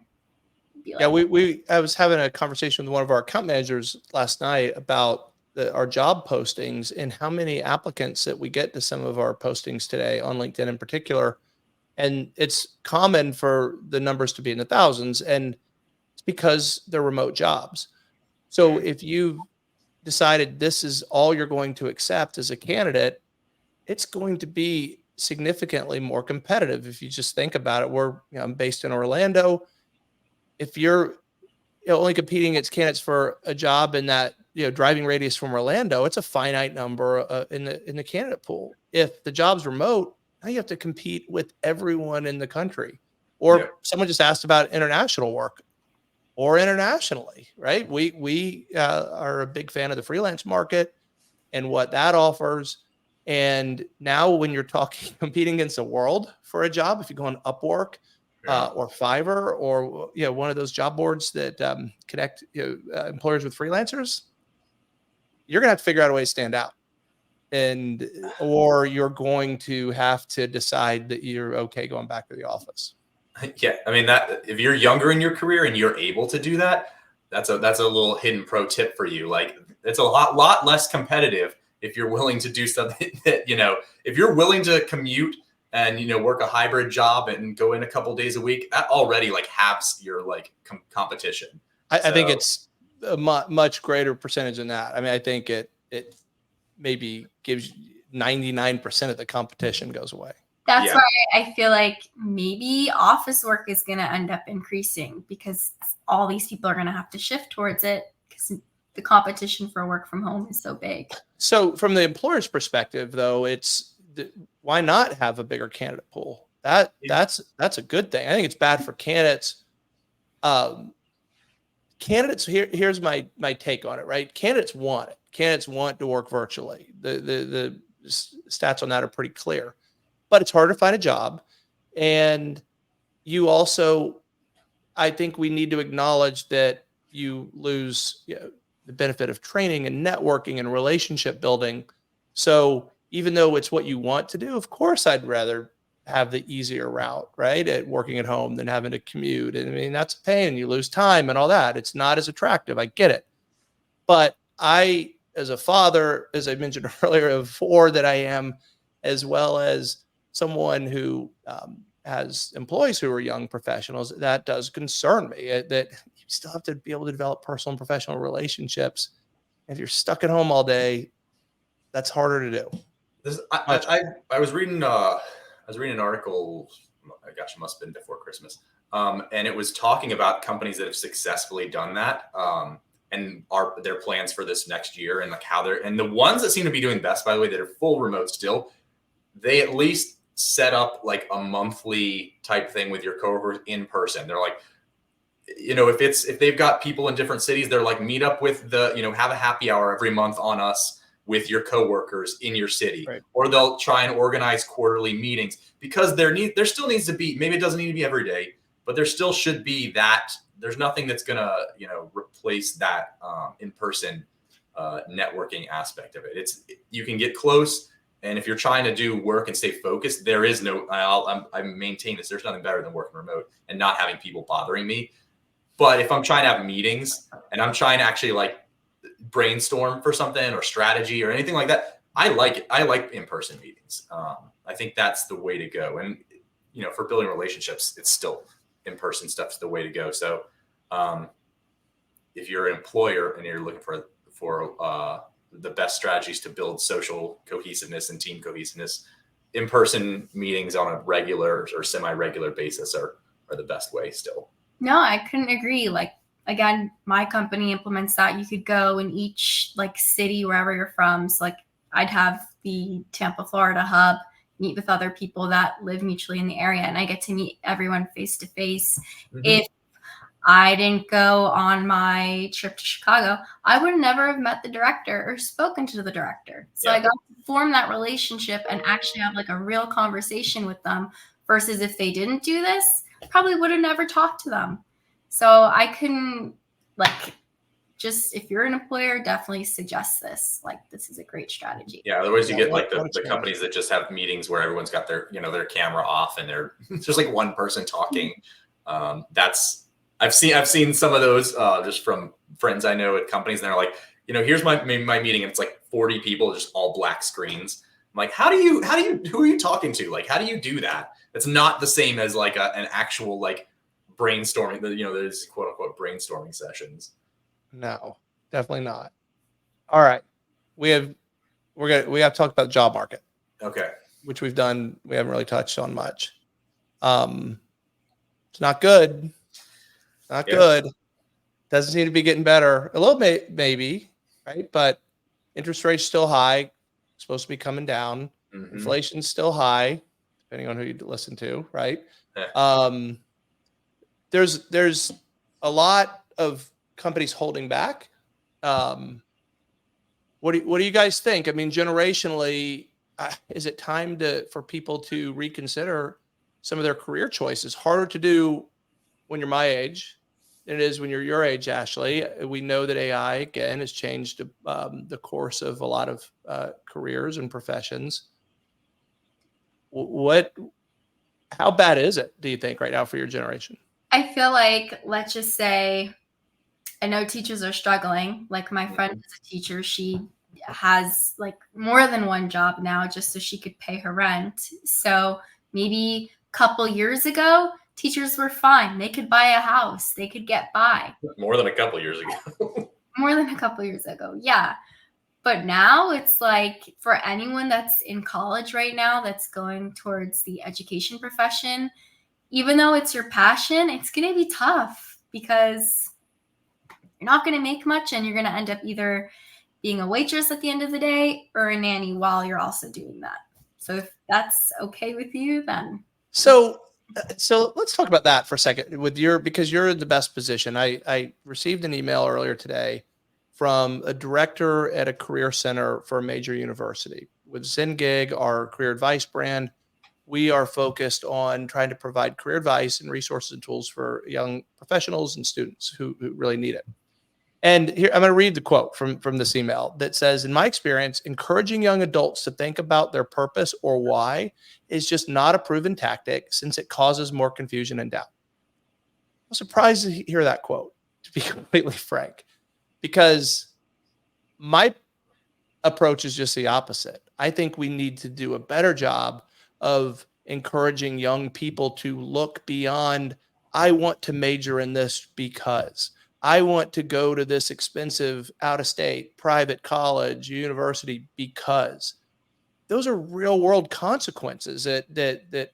be like I was having a conversation with one of our account managers last night about our job postings and how many applicants that we get to some of our postings today on LinkedIn in particular. And it's common for the numbers to be in the thousands, and it's because they're remote jobs. So if you've decided this is all you're going to accept as a candidate, it's going to be significantly more competitive. If you just think about it, I'm based in Orlando. If you're only competing against candidates for a job in that driving radius from Orlando, it's a finite number in the candidate pool. If the job's remote, now you have to compete with everyone in the country. Or someone just asked about international work or internationally, right? We are a big fan of the freelance market and what that offers. And now when you're competing against the world for a job, if you go on Upwork or Fiverr or one of those job boards that connect employers with freelancers, you're gonna have to figure out a way to stand out. or you're going to have to decide that you're okay going back to the office. Yeah, I mean, that if you're younger in your career and you're able to do that, that's a little hidden pro tip for you. Like, it's a lot less competitive if you're willing to do something that, if you're willing to commute and, work a hybrid job and go in a couple days a week, that already like halves your like competition. I think it's a much greater percentage than that. I mean, I think it maybe gives 99% of the competition goes away. That's why I feel like maybe office work is going to end up increasing, because all these people are going to have to shift towards it because the competition for work from home is so big. So from the employer's perspective, though, why not have a bigger candidate pool? That's a good thing. I think it's bad for candidates. Here's my take on it, right? Candidates want it. Candidates want to work virtually. The stats on that are pretty clear, but it's hard to find a job. And you also, I think we need to acknowledge that you lose the benefit of training and networking and relationship building. So even though it's what you want to do, of course, I'd rather have the easier route, right? At working at home than having to commute. And I mean, that's a pain. You lose time and all that. It's not as attractive. I get it. But I, as a father, as I mentioned earlier, of 4 that I am, as well as someone who has employees who are young professionals, that does concern me, that you still have to be able to develop personal and professional relationships. If you're stuck at home all day, that's harder to do. I was reading an article, gosh, it must have been before Christmas. And it was talking about companies that have successfully done that. And their plans for this next year, and like and the ones that seem to be doing best, by the way, that are full remote still, they at least set up like a monthly type thing with your coworkers in person. They're like, if they've got people in different cities, they're like, meet up with have a happy hour every month on us with your coworkers in your city, right. Or they'll try and organize quarterly meetings, because there still needs to be, maybe it doesn't need to be every day, but there still should be that. There's nothing that's gonna, replace that in-person networking aspect of it. You can get close, and if you're trying to do work and stay focused, there is no. I maintain this. There's nothing better than working remote and not having people bothering me. But if I'm trying to have meetings and I'm trying to actually like brainstorm for something or strategy or anything like that, I like it. I like in-person meetings. I think that's the way to go. And for building relationships, it's still in-person stuff's the way to go. So if you're an employer and you're looking for the best strategies to build social cohesiveness and team cohesiveness, in-person meetings on a regular or semi-regular basis are the best way still. No, I couldn't agree. Like, again, my company implements that. You could go in each like city, wherever you're from. So like I'd have the Tampa, Florida hub, meet with other people that live mutually in the area, and I get to meet everyone face to face. If I didn't go on my trip to Chicago, I would never have met the director or spoken to the director. So I got to form that relationship and actually have like a real conversation with them, versus if they didn't do this, probably would have never talked to them. So I couldn't, like, just if you're an employer, definitely suggest this. Like, this is a great strategy. Yeah. Otherwise, you get like the companies that just have meetings where everyone's got their their camera off and they're just like one person talking. I've seen some of those just from friends I know at companies, and they're like, here's my meeting, and it's like 40 people, just all black screens. I'm like, who are you talking to? Like, how do you do that? It's not the same as like an actual like brainstorming. There's quote unquote brainstorming sessions. No, definitely not. All right, we have to talk about the job market. Okay, which we've done. We haven't really touched on much. It's not good. Not good. Doesn't seem to be getting better. A little bit, maybe, right? But interest rates still high. Supposed to be coming down. Inflation's still high, depending on who you listen to, right? There's a lot of companies holding back. What do you guys think? I mean, generationally, is it time for people to reconsider some of their career choices? Harder to do when you're my age. than it is when you're your age, Ashley. We know that AI, again, has changed the course of a lot of careers and professions. How bad is it, do you think, right now for your generation? I feel like, let's just say, I know teachers are struggling. Like my friend is a teacher. She has like more than one job now just so she could pay her rent. So maybe a couple years ago, teachers were fine. They could buy a house. They could get by. More than a couple years ago. More than a couple years ago. Yeah. But now it's like for anyone that's in college right now that's going towards the education profession, even though it's your passion, it's going to be tough because you're not going to make much and you're going to end up either being a waitress at the end of the day or a nanny while you're also doing that. So if that's okay with you, then. So let's talk about that for a second because you're in the best position. I received an email earlier today from a director at a career center for a major university. With ZenGig, our career advice brand, we are focused on trying to provide career advice and resources and tools for young professionals and students who really need it. And here, I'm going to read the quote from this email that says, in my experience, encouraging young adults to think about their purpose or why is just not a proven tactic since it causes more confusion and doubt. I'm surprised to hear that quote, to be completely frank, because my approach is just the opposite. I think we need to do a better job of encouraging young people to look beyond, I want to major in this because I want to go to this expensive out-of-state private college, university, because those are real-world consequences that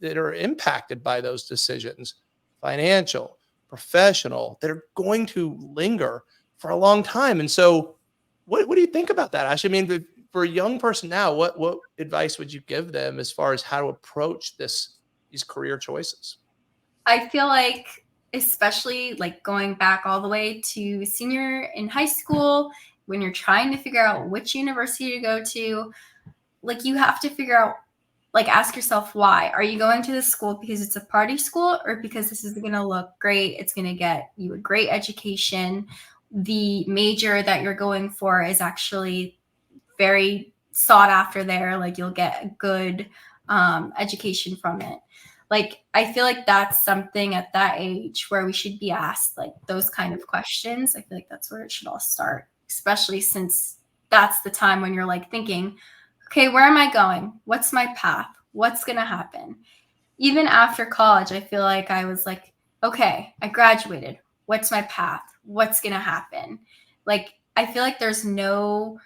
are impacted by those decisions, financial, professional, that are going to linger for a long time. And so, what do you think about that, Ash? I mean, for a young person now, what advice would you give them as far as how to approach these career choices? I feel like, especially like going back all the way to senior in high school, when you're trying to figure out which university to go to, like you have to figure out, like ask yourself why. Are you going to this school because it's a party school or because this is going to look great? It's going to get you a great education. The major that you're going for is actually very sought after there. Like you'll get a good education from it. Like, I feel like that's something at that age where we should be asked like those kind of questions. I feel like that's where it should all start, especially since that's the time when you're like thinking, okay, where am I going? What's my path? What's going to happen? Even after college, I feel like I was like, okay, I graduated. What's my path? What's going to happen? Like, I feel like there's no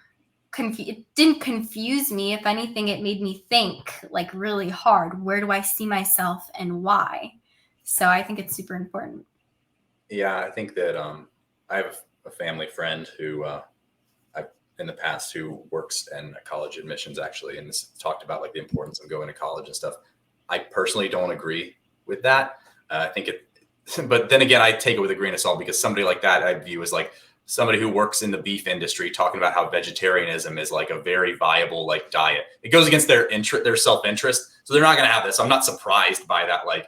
it didn't confuse me. If anything, it made me think like really hard. Where do I see myself and why? So I think it's super important. Yeah, I think that I have a family friend who I've in the past who works in college admissions actually, and this talked about like the importance of going to college and stuff. I personally don't agree with that. I think but then again, I take it with a grain of salt because somebody like that I view as like somebody who works in the beef industry talking about how vegetarianism is like a very viable like diet. It goes against their self-interest. So they're not going to have this. I'm not surprised by that. Like,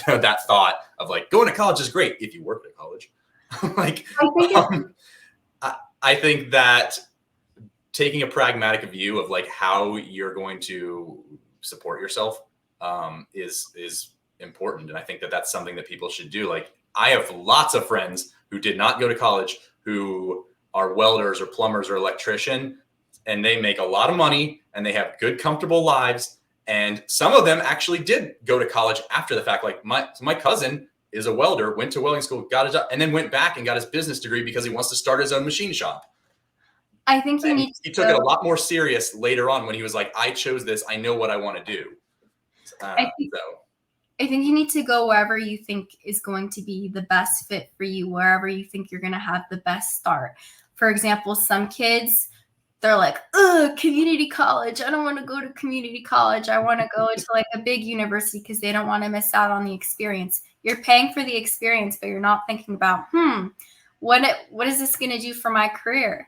that thought of like going to college is great if you work at college. Like, I think that taking a pragmatic view of like how you're going to support yourself is important. And I think that that's something that people should do. Like I have lots of friends who did not go to college, who are welders or plumbers or electrician, and they make a lot of money and they have good, comfortable lives. And some of them actually did go to college after the fact. Like my cousin is a welder, went to welding school, got a job, and then went back and got his business degree because he wants to start his own machine shop. I think he took it a lot more serious later on when he was like, I chose this. I know what I want to do. I think you need to go wherever you think is going to be the best fit for you, wherever you think you're going to have the best start. For example, some kids, they're like, community college. I don't want to go to community college. I want to go to like a big university because they don't want to miss out on the experience. You're paying for the experience, but you're not thinking about, what is this going to do for my career?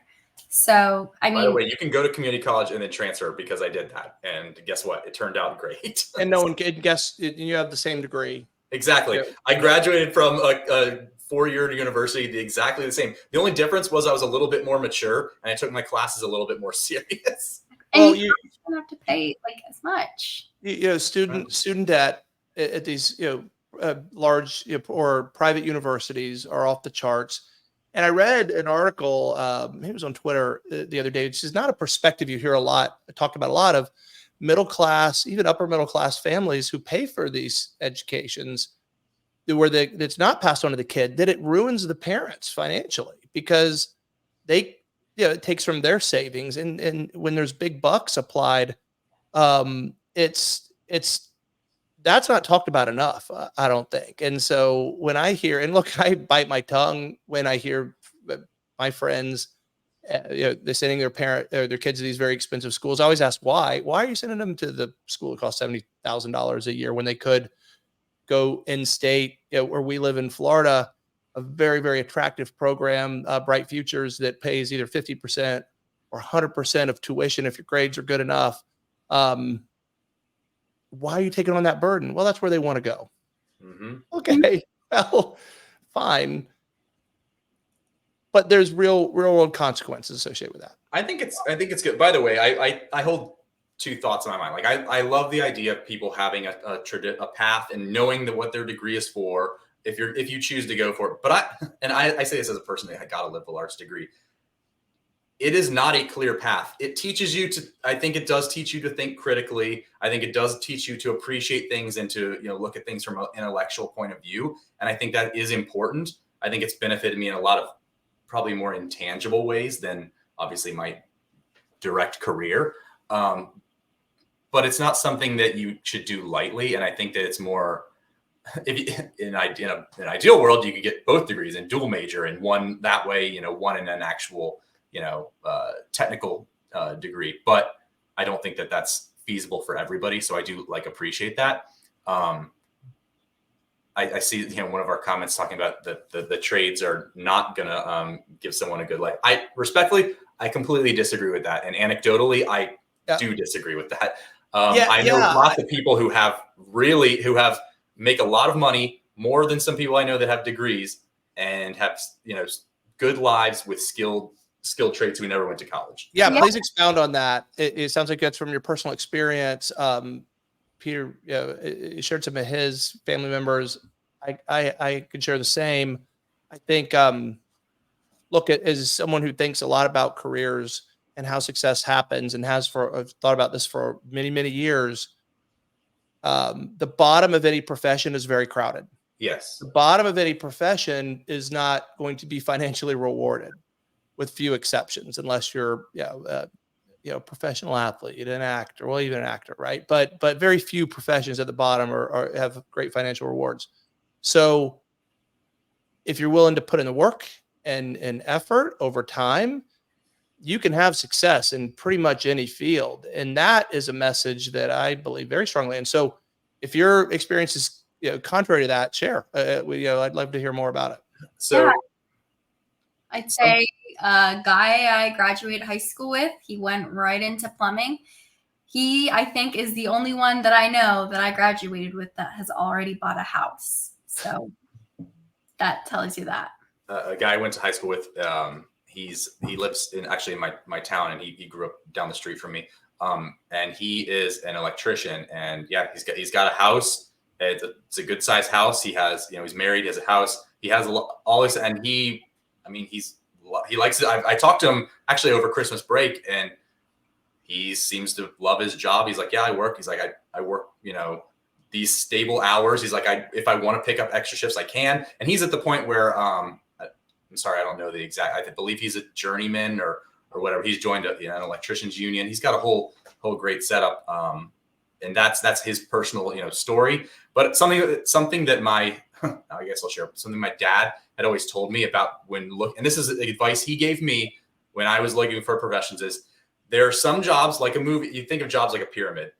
So, I mean, by the way, you can go to community college and then transfer because I did that. And guess what? It turned out great. And no one can guess you have the same degree. Exactly. Yeah. I graduated from a 4-year university exactly the same. The only difference was I was a little bit more mature and I took my classes a little bit more serious. And Well, you don't have to pay like as much. student debt at these large or private universities are off the charts. And I read an article, it was on Twitter the other day. This is not a perspective you hear a lot, talked about a lot, of middle class, even upper middle class families who pay for these educations, where it's not passed on to the kid, that it ruins the parents financially, because they, it takes from their savings. And when there's big bucks applied, it's that's not talked about enough, I don't think. And so when I hear, and look, I bite my tongue when I hear my friends, they're sending their their kids to these very expensive schools. I always ask why are you sending them to the school that costs $70,000 a year when they could go in state, where we live in Florida, a very, very attractive program, Bright Futures, that pays either 50% or 100% of tuition if your grades are good enough. Why are you taking on that burden? Well, that's where they want to go. Mm-hmm. Okay, well, fine. But there's real world consequences associated with that. I think it's good. By the way, I hold two thoughts in my mind. Like I love the idea of people having a path and knowing that what their degree is for, if you choose to go for it. But I say this as a person that got a liberal arts degree. It is not a clear path. It teaches you to, I think it does teach you to think critically. I think it does teach you to appreciate things and to, look at things from an intellectual point of view. And I think that is important. I think it's benefited me in a lot of probably more intangible ways than obviously my direct career. But it's not something that you should do lightly. And I think that it's more, in an ideal world, you could get both degrees and dual major, and one that way, one in an actual, technical degree. But I don't think that that's feasible for everybody. So I do appreciate that. I see, one of our comments talking about the trades are not going to give someone a good life. I completely disagree with that. And anecdotally, I do disagree with that. I know lots of people who make a lot of money, more than some people I know that have degrees and have, good lives with skilled trades who never went to college. Yeah. Please expound on that. It sounds like that's from your personal experience. Peter shared some of his family members. I could share the same. I think, look, as someone who thinks a lot about careers and how success happens, and I've thought about this for many, many years. The bottom of any profession is very crowded. Yes. The bottom of any profession is not going to be financially rewarded, with few exceptions, unless you're, professional athlete, an actor, well, even an actor, right? But very few professions at the bottom have great financial rewards. So if you're willing to put in the work and effort over time, you can have success in pretty much any field. And that is a message that I believe very strongly. And so if your experience is contrary to that, share. I'd love to hear more about it. So I'd say a guy I graduated high school with, he went right into plumbing. He, I think, is the only one that I know that I graduated with that has already bought a house. So that tells you that. A guy I went to high school with, he lives in my town, and he grew up down the street from me. And he is an electrician, and he's got a house. It's a good sized house. He has, he's married, he has a house. He has all this, and he likes it. I talked to him actually over Christmas break, and he seems to love his job. He's like, yeah, I work. He's like, I work, these stable hours. He's like, if I want to pick up extra shifts, I can. And he's at the point where, I'm sorry, I don't know the exact, I believe he's a journeyman or whatever. He's joined an electrician's union. He's got a whole great setup. And that's his personal, story. But something that I guess I'll share something my dad had always told me about and this is advice he gave me when I was looking for professions, is there are some jobs like a movie. You think of jobs like a pyramid.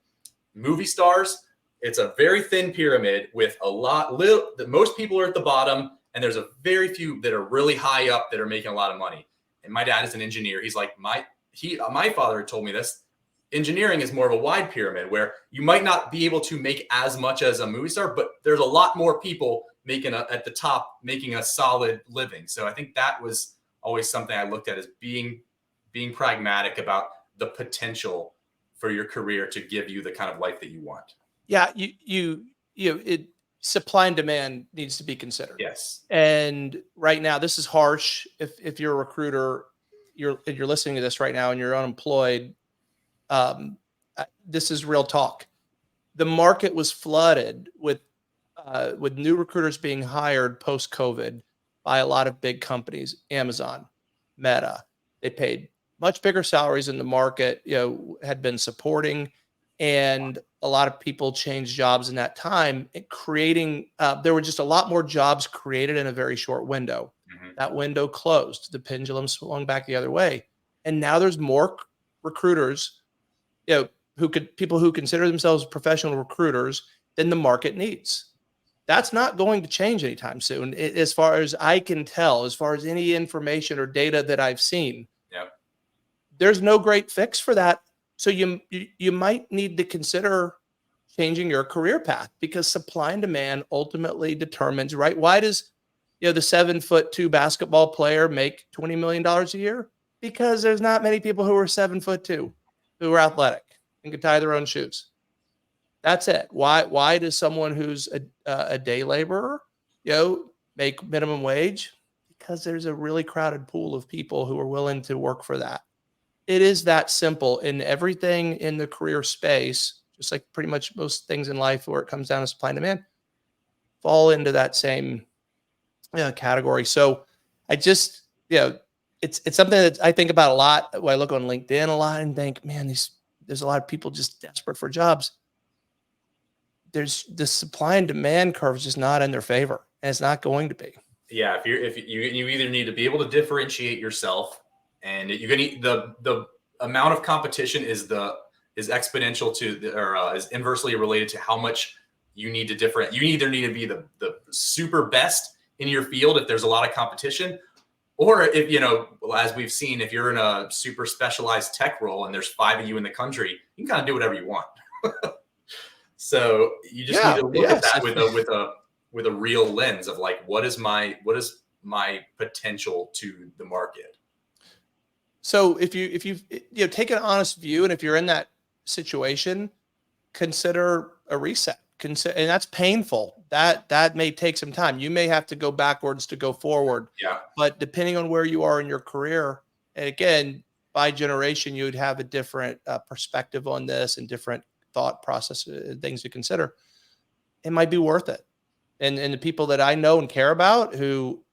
Movie stars, it's a very thin pyramid with that most people are at the bottom, and there's a very few that are really high up that are making a lot of money. And my dad is an engineer. He's like, my father told me this. engineering is more of a wide pyramid where you might not be able to make as much as a movie star, but there's a lot more people at the top making a solid living. So I think that was always something I looked at as being pragmatic about the potential for your career to give you the kind of life that you want. Yeah, supply and demand needs to be considered. Yes. And right now, this is harsh. If you're a recruiter, you're listening to this right now and you're unemployed, this is real talk. The market was flooded with new recruiters being hired post-COVID by a lot of big companies, Amazon, Meta. They paid much bigger salaries in the market, had been supporting, and a lot of people changed jobs in that time, creating, there were just a lot more jobs created in a very short window. Mm-hmm. That window closed. The pendulum swung back the other way. And now there's more recruiters, people who consider themselves professional recruiters than the market needs. That's not going to change anytime soon, as far as I can tell, as far as any information or data that I've seen. Yep. There's no great fix for that. So you might need to consider changing your career path, because supply and demand ultimately determines, right? Why does the 7'2" basketball player make $20 million a year? Because there's not many people who are 7'2" who are athletic and can tie their own shoes. That's it. Why does someone who's a day laborer, make minimum wage? Because there's a really crowded pool of people who are willing to work for that. It is that simple. In everything in the career space, just like pretty much most things in life where it comes down to supply and demand, fall into that same category. So I just, it's something that I think about a lot. When I look on LinkedIn a lot and think, man, there's a lot of people just desperate for jobs. There's the supply and demand curve is just not in their favor, and it's not going to be. Yeah, if you either need to be able to differentiate yourself, and you're gonna the amount of competition is exponential to is inversely related to how much you need to different. You either need to be the super best in your field if there's a lot of competition, or if as we've seen, if you're in a super specialized tech role and there's 5 of you in the country, you can kind of do whatever you want. So you just need to look at that with a real lens of like, what is my potential to the market. So if you take an honest view, and if you're in that situation, consider a reset. And that's painful. That may take some time. You may have to go backwards to go forward. Yeah. But depending on where you are in your career, and again, by generation, you would have a different perspective on this and different thought process, things to consider. It might be worth it. And the people that I know and care about who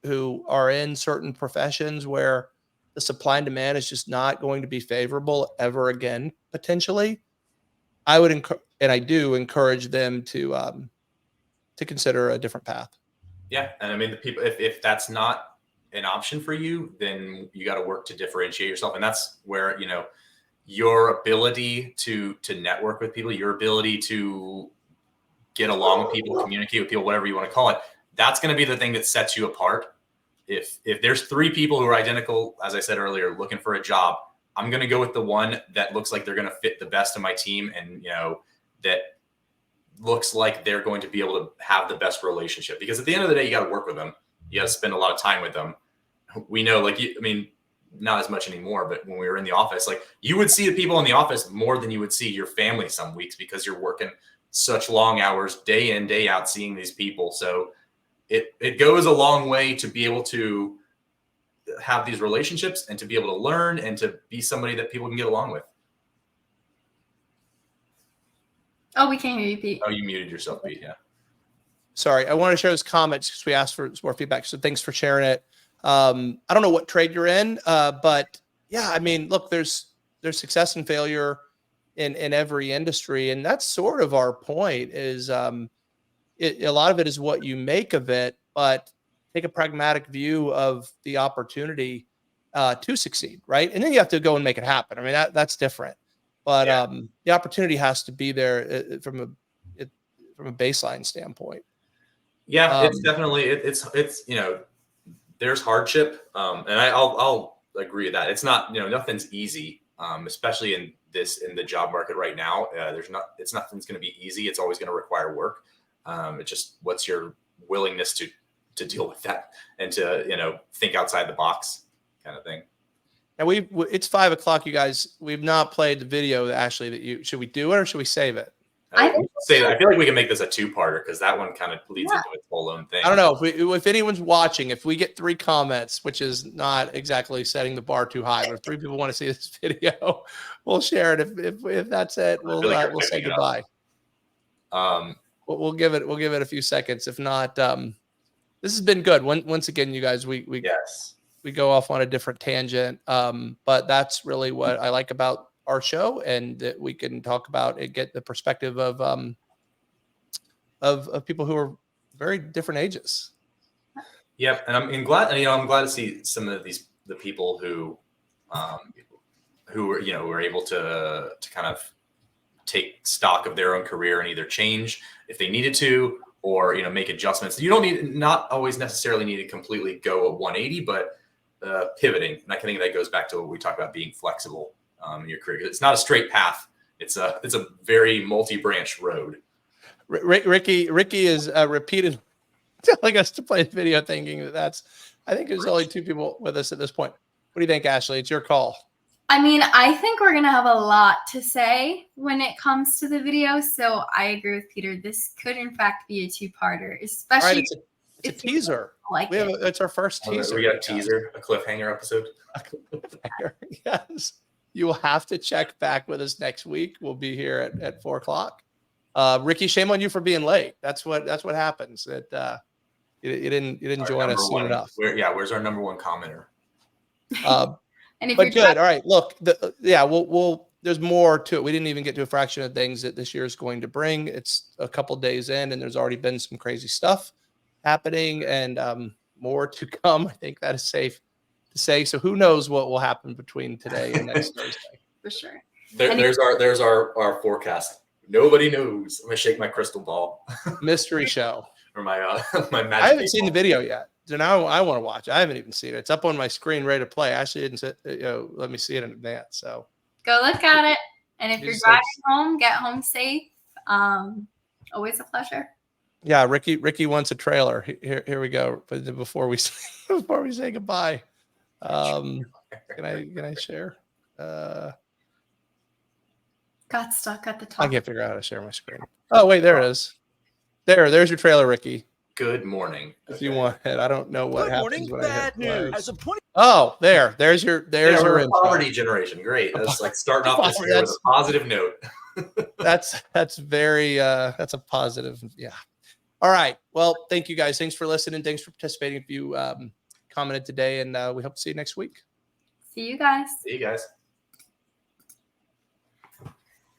are in certain professions where the supply and demand is just not going to be favorable ever again, potentially, I would I do encourage them to consider a different path. Yeah, and I mean, the people, if that's not an option for you, then you got to work to differentiate yourself, and that's where your ability to network with people, your ability to get along with people, communicate with people, whatever you want to call it, that's going to be the thing that sets you apart. If there's 3 people who are identical, as I said earlier, looking for a job, I'm going to go with the one that looks like they're going to fit the best of my team, and that looks like they're going to be able to have the best relationship. Because at the end of the day, you got to work with them. You got to spend a lot of time with them. We know, not as much anymore, but when we were in the office, you would see the people in the office more than you would see your family some weeks, because you're working such long hours, day in, day out, seeing these people. So it goes a long way to be able to have these relationships and to be able to learn and to be somebody that people can get along with. Oh, we can't hear you, Pete. Oh, you muted yourself, Pete. Yeah. Sorry. I want to share this comment because we asked for more feedback. So thanks for sharing it. I don't know what trade you're in, but yeah, I mean, look, there's success and failure in every industry. And that's sort of our point is, a lot of it is what you make of it, but take a pragmatic view of the opportunity to succeed. Right. And then you have to go and make it happen. I mean, that's different, but the opportunity has to be there from a baseline standpoint. Yeah, it's definitely, it's there's hardship. And I'll agree with that. It's not, nothing's easy, especially in this in the job market right now. Nothing's going to be easy. It's always going to require work. It's just, what's your willingness to deal with that and to, think outside the box kind of thing. And it's 5 o'clock, you guys. We've not played the video, Ashley, should we do it or should we save it? I feel like we can make this a 2-parter because that one kind of leads into its whole own thing. I don't know if anyone's watching, if we get 3 comments, which is not exactly setting the bar too high, but if 3 people want to see this video, we'll share it. If that's it, we'll say goodbye. We'll give it a few seconds. If not, this has been good. Once again, you guys, we go off on a different tangent, but that's really what I like about our show, and that we can talk about and get the perspective of people who are very different ages. Yep, and I'm glad to see some of the people who were able to kind of take stock of their own career and either change if they needed to, or make adjustments. You not always necessarily need to completely go a 180, but pivoting. And I think that goes back to what we talked about, being flexible in your career. It's not a straight path. It's a very multi-branch road. Ricky is repeated telling us to play the video, thinking I think there's only 2 people with us at this point. What do you think, Ashley? It's your call. I mean, I think we're going to have a lot to say when it comes to the video. So I agree with Peter. This could, in fact, be a 2-parter, especially. All right, it's a teaser. It's our first teaser. We got a teaser, a cliffhanger episode. Yes. You will have to check back with us next week. We'll be here at 4 o'clock. Ricky, shame on you for being late. That's what happens. That you didn't join us soon enough. Where's our number 1 commenter? But good. All right. Look, we'll there's more to it. We didn't even get to a fraction of things that this year is going to bring. It's a couple days in, and there's already been some crazy stuff happening, and more to come. I think that is safe to say. So who knows what will happen between today and next Thursday? For sure. There's our forecast. Nobody knows. I'm gonna shake my crystal ball. Mystery show. Or my magic. I haven't seen the video yet. So now I want to watch it. I haven't even seen it. It's up on my screen, ready to play. I actually didn't let me see it in advance. So go look at it. And if you're driving home, get home safe. Always a pleasure. Yeah, Ricky wants a trailer. Here we go. But before we say goodbye, can I share? Got stuck at the top. I can't figure out how to share my screen. Oh wait, there it is. There's your trailer, Ricky. Good morning. If you want it, I don't know what happens when bad I hit news. There's your intro. Poverty generation. Great. That's like starting off this year with a positive note. that's very that's a positive. Yeah. All right. Well, thank you guys. Thanks for listening. Thanks for participating. If you commented today, and we hope to see you next week. See you guys. See you guys.